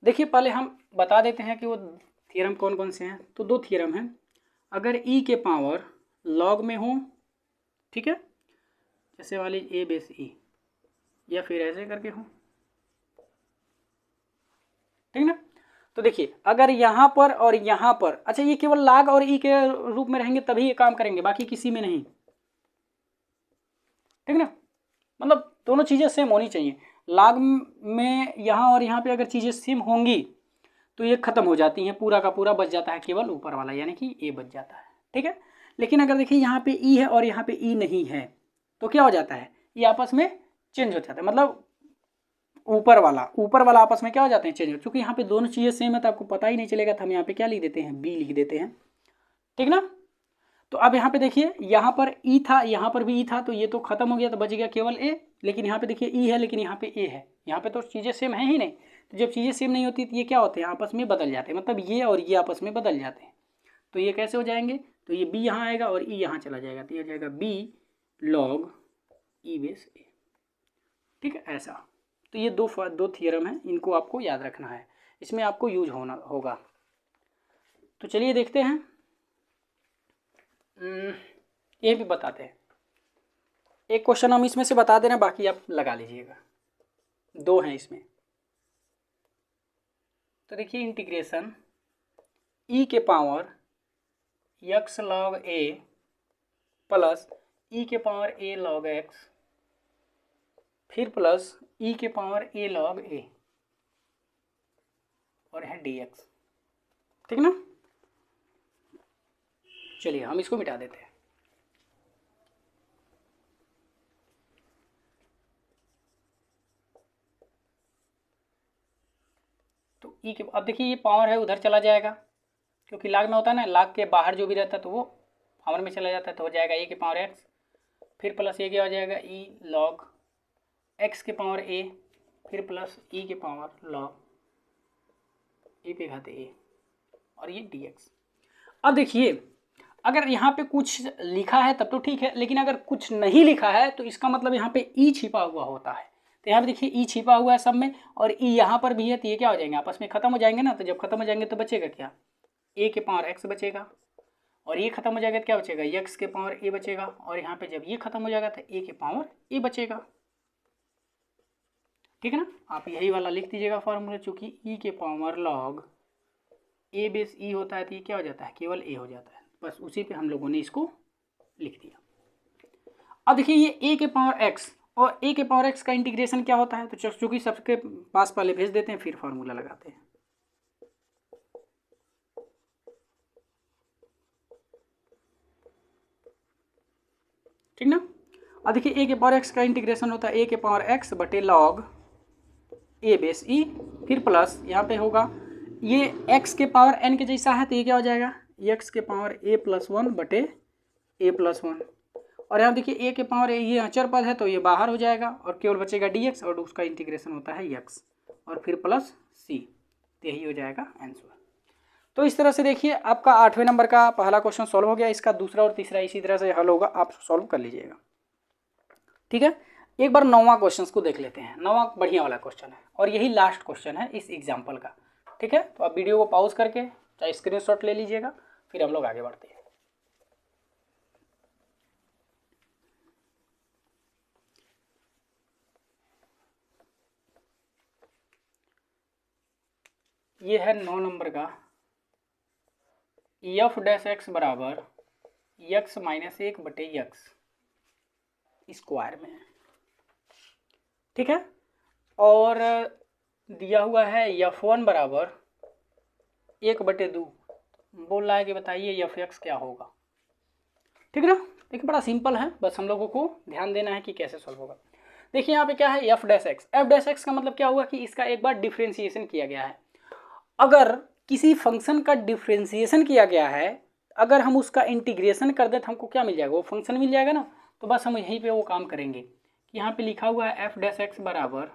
देखिए पहले हम बता देते हैं कि वो थियरम कौन कौन से हैं। तो 2 थियरम हैं, अगर e के पावर लॉग में हो, ठीक है, जैसे वाली a बेस e, या फिर ऐसे करके हो, ठीक ना। तो देखिए अगर यहाँ पर और यहाँ पर, अच्छा ये केवल log और e के रूप में रहेंगे तभी ये काम करेंगे, बाकी किसी में नहीं, ठीक ना। मतलब दोनों चीज़ें सेम होनी चाहिए। log में यहाँ और यहाँ पे अगर चीज़ें सेम होंगी तो ये खत्म हो जाती हैं, पूरा का पूरा बच जाता है केवल ऊपर वाला, यानी कि ए बच जाता है, ठीक है। लेकिन अगर देखिए यहाँ पे ई है और यहाँ पे ई नहीं है तो क्या हो जाता है, ये आपस में चेंज हो जाता है, मतलब ऊपर वाला आपस में क्या हो जाते हैं, चेंज हो। चूंकि यहाँ पे दोनों चीज़ें सेम है तो आपको पता ही नहीं चलेगा, तो हम यहाँ पे क्या लिख देते हैं, बी लिख देते हैं, ठीक ना। तो अब यहाँ पे देखिए, यहाँ पर ई था, यहाँ पर भी ई था, तो ये तो खत्म हो गया, तो बच गया केवल ए। लेकिन यहाँ पे देखिए ई है, लेकिन यहाँ पे ए है, यहाँ पे तो चीज़ें सेम है ही नहीं। तो जब चीज़ें सेम नहीं होती तो ये क्या होते हैं, आपस में बदल जाते हैं, मतलब ये और ये आपस में बदल जाते हैं। तो ये कैसे हो जाएंगे, तो ये बी यहाँ आएगा और ई यहाँ चला जाएगा, तो ये हो जाएगा बी लॉग ई बेस ए, ठीक है, ऐसा। तो ये दो थियरम है, इनको आपको याद रखना है, इसमें आपको यूज होना होगा। तो चलिए देखते हैं, ये भी बताते हैं। एक क्वेश्चन हम इसमें से बता दे रहे हैं, बाकी आप लगा लीजिएगा, 2 हैं इसमें। तो देखिए इंटीग्रेशन e के power x log a plus e के पावर a log x, फिर प्लस e के पावर a log a और है dx, ठीक ना। चलिए हम इसको मिटा देते हैं। तो ई के, अब देखिए ये पावर है उधर चला जाएगा, क्योंकि लाग में होता है ना, लाग के बाहर जो भी रहता है तो वो पावर में चला जाता है, तो हो जाएगा ए के पावर एक्स, फिर प्लस ये क्या हो जाएगा, ई लॉग एक्स के पावर ए, फिर प्लस ई के पावर लॉग ए पे घाते ए, और ये डी एक्स। अब देखिए अगर यहाँ पे कुछ लिखा है तब तो ठीक है, लेकिन अगर कुछ नहीं लिखा है तो इसका मतलब यहाँ पे ई छिपा हुआ होता है। तो यहाँ पे देखिए ई छिपा हुआ है सब में, और ई यहाँ पर भी है, तो ये क्या हो जाएंगे, आपस में खत्म हो जाएंगे ना। तो जब खत्म हो जाएंगे तो बचेगा क्या, ए के पावर एक्स बचेगा, और ये खत्म हो जाएगा तो क्या बचेगा, एक्स के पावर ए बचेगा, और यहाँ पे जब ये खत्म हो जाएगा तो ए के पावर ए बचेगा, ठीक है ना। आप यही वाला लिख दीजिएगा फॉर्मूला, चूंकि ई के पावर लॉग ए बेस ई होता है तो ये क्या हो जाता है, केवल ए हो जाता है, बस उसी पे हम लोगों ने इसको लिख दिया। अब देखिए ये ए के पावर एक्स और ए के पावर एक्स का इंटीग्रेशन क्या होता है, तो चूंकि सबके पास पहले भेज देते हैं, फिर फॉर्मूला लगाते हैं, ठीक ना। अब देखिए ए के पावर एक्स का इंटीग्रेशन होता है ए के पावर एक्स बटे लॉग ए बेस ई, फिर प्लस यहाँ पे होगा ये एक्स के पावर एन के जैसा है, तो ये क्या हो जाएगा, एक्स के पावर ए प्लस 1 बटे ए प्लस 1, और यहाँ देखिए ए के पावर ये अचर पद है तो ये बाहर हो जाएगा, और केवल बचेगा डी एक्स, और उसका इंटीग्रेशन होता है एक्स, और फिर प्लस सी, तो यही हो जाएगा आंसर। तो इस तरह से देखिए आपका 8वें नंबर का पहला क्वेश्चन सॉल्व हो गया, इसका दूसरा और तीसरा इसी तरह से हल होगा, आप सॉल्व कर लीजिएगा, ठीक है। एक बार 9वां क्वेश्चन को देख लेते हैं। 9वां बढ़िया वाला क्वेश्चन है और यही लास्ट क्वेश्चन है इस एग्जाम्पल का, ठीक है। तो आप वीडियो को पॉज करके चाहे स्क्रीनशॉट ले लीजिएगा, फिर हम लोग आगे बढ़ते हैं। ये है 9 नंबर का, एफ डैश एक्स बराबर एक्स माइनस 1 बटे एक्स, स्क्वायर में है, ठीक है। और दिया हुआ है F1 बराबर 1/2, बोल रहा है कि बताइए Fx क्या होगा, ठीक है ना। देखिए बड़ा सिंपल है, बस हम लोगों को ध्यान देना है कि कैसे सॉल्व होगा। देखिए यहाँ पे क्या है f डैश x का मतलब क्या हुआ कि इसका एक बार डिफ्रेंशिएशन किया गया है। अगर किसी फंक्शन का डिफ्रेंशिएशन किया गया है, अगर हम उसका इंटीग्रेशन कर दें तो हमको क्या मिल जाएगा, वो फंक्शन मिल जाएगा ना। तो बस हम यहीं पे वो काम करेंगे कि यहाँ पे लिखा हुआ है f डैश x बराबर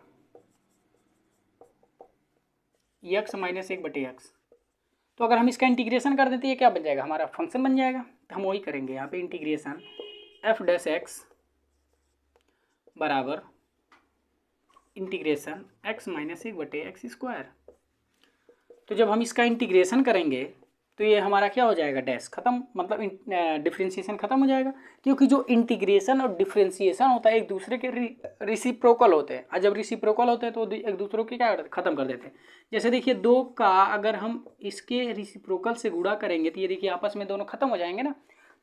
x माइनस 1/x। तो अगर हम इसका इंटीग्रेशन कर देते ये क्या बन जाएगा, हमारा फंक्शन बन जाएगा। तो हम वही करेंगे यहाँ पे, इंटीग्रेशन f डैश x बराबर integration x minus 1/x square. तो जब हम इसका इंटीग्रेशन करेंगे तो ये हमारा क्या हो जाएगा, डैश खत्म, मतलब डिफ्रेंशिएशन खत्म हो जाएगा। क्योंकि जो इंटीग्रेशन और डिफ्रेंशिएशन होता है एक दूसरे के रिसिप्रोकल होते हैं, और जब रिसिप्रोकल होते हैं तो एक दूसरे के क्या खत्म कर देते हैं। जैसे देखिए 2 का अगर हम इसके रिसिप्रोकल से गुणा करेंगे तो ये देखिए आपस में दोनों खत्म हो जाएंगे ना।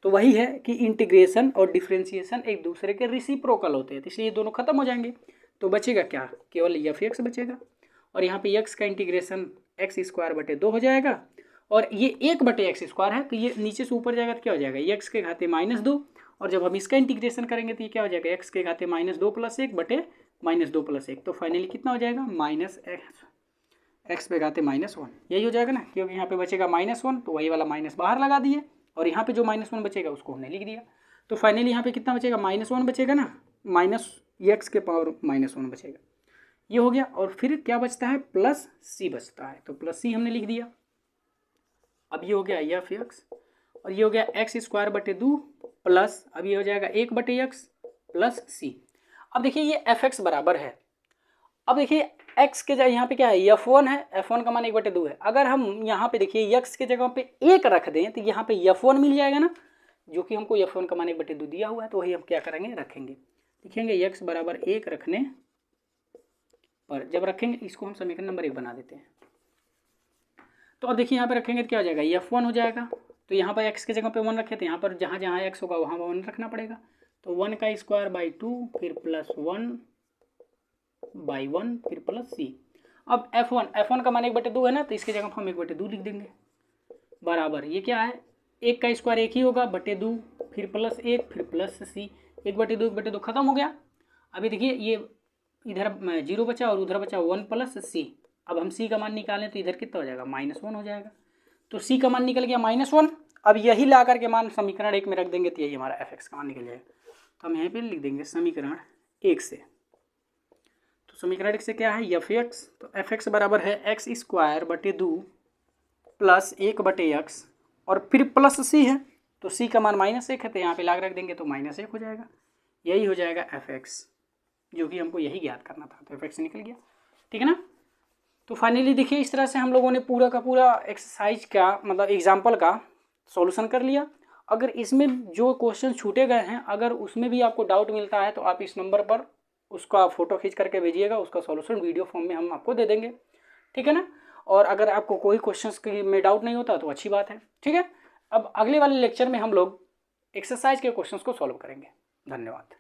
तो वही है कि इंटीग्रेशन और डिफ्रेंशिएशन एक दूसरे के रिसिप्रोकल होते हैं, तो इसलिए ये दोनों खत्म हो जाएंगे। तो बचेगा क्या, केवल Fx बचेगा। और यहाँ पे x का इंटीग्रेशन x²/2 हो जाएगा, और ये 1/x स्क्वायर है तो ये नीचे से ऊपर जाएगा तो क्या हो जाएगा, x के घाते -2। और जब हम इसका इंटीग्रेशन करेंगे तो ये क्या हो जाएगा, x के घाते -2 + 1/-2 + 1। तो फाइनली कितना हो जाएगा, -x पे घाते -1, यही हो जाएगा ना। क्योंकि यहाँ पे बचेगा -1 तो वही वाला माइनस बाहर लगा दिए, और यहाँ पे जो -1 बचेगा उसको हमने लिख दिया। तो फाइनली यहाँ पे कितना बचेगा, -1 बचेगा ना, -x के पावर -1 बचेगा, ये हो गया। और फिर क्या बचता है, +c बचता है, तो +c हमने लिख दिया। अब ये हो गया Fx, और ये हो गया x²/2 प्लस, अब ये हो जाएगा 1/x प्लस c। अब देखिए ये Fx बराबर है, अब देखिए x के जगह यहाँ पे क्या है, F1 है, F1 का मान 1/2 है। अगर हम यहाँ पे देखिए x के जगह पे 1 रख दें तो यहाँ पे F1 मिल जाएगा ना, जो कि हमको F1 का मान 1/2 दिया हुआ है। तो वही हम क्या करेंगे, रखेंगे, लिखेंगे x बराबर 1 रखने पर, जब रखेंगे इसको हम समीकरण नंबर 1 बना देते हैं। तो अब देखिए यहाँ पे रखेंगे तो क्या हो जाएगा, F1 हो जाएगा। तो यहाँ पर x के जगह पे 1 रखे थे, यहाँ पर जहाँ जहाँ x होगा वहाँ 1 रखना पड़ेगा। तो 1²/2 फिर +1/1 फिर +c। अब F1 का मान 1/2 है ना, तो इसके जगह हम 1/2 लिख देंगे, बराबर ये क्या है, 1 का स्क्वायर 1 ही होगा, /2 फिर +1 फिर +c, 1/2 खत्म हो गया। अभी देखिए ये इधर 0 बचा और उधर बचा 1 + c। अब हम c का मान निकालें तो इधर कितना हो जाएगा, -1 हो जाएगा। तो c का मान निकल गया -1। अब यही ला करके मान समीकरण 1 में रख देंगे तो यही हमारा Fx का मान निकल जाएगा। तो हम यहाँ पे लिख देंगे समीकरण 1 से। तो समीकरण 1 से क्या है, Fx, तो Fx बराबर है x²/2 प्लस 1/x और फिर +c है, तो c का मान -1 है, तो यहाँ पे ला रख देंगे तो -1 हो जाएगा, यही हो जाएगा Fx, जो कि हमको यही ज्ञात करना था। तो Fx निकल गया, ठीक है ना। तो फाइनली देखिए इस तरह से हम लोगों ने पूरा का पूरा एक्सरसाइज का मतलब एग्जाम्पल का सॉल्यूशन कर लिया। अगर इसमें जो क्वेश्चन छूटे गए हैं, अगर उसमें भी आपको डाउट मिलता है तो आप इस नंबर पर उसका फ़ोटो खींच करके भेजिएगा, उसका सॉल्यूशन वीडियो फॉर्म में हम आपको दे देंगे, ठीक है ना। और अगर आपको कोई क्वेश्चन में डाउट नहीं होता तो अच्छी बात है, ठीक है। अब अगले वाले लेक्चर में हम लोग एक्सरसाइज के क्वेश्चन को सॉल्व करेंगे। धन्यवाद।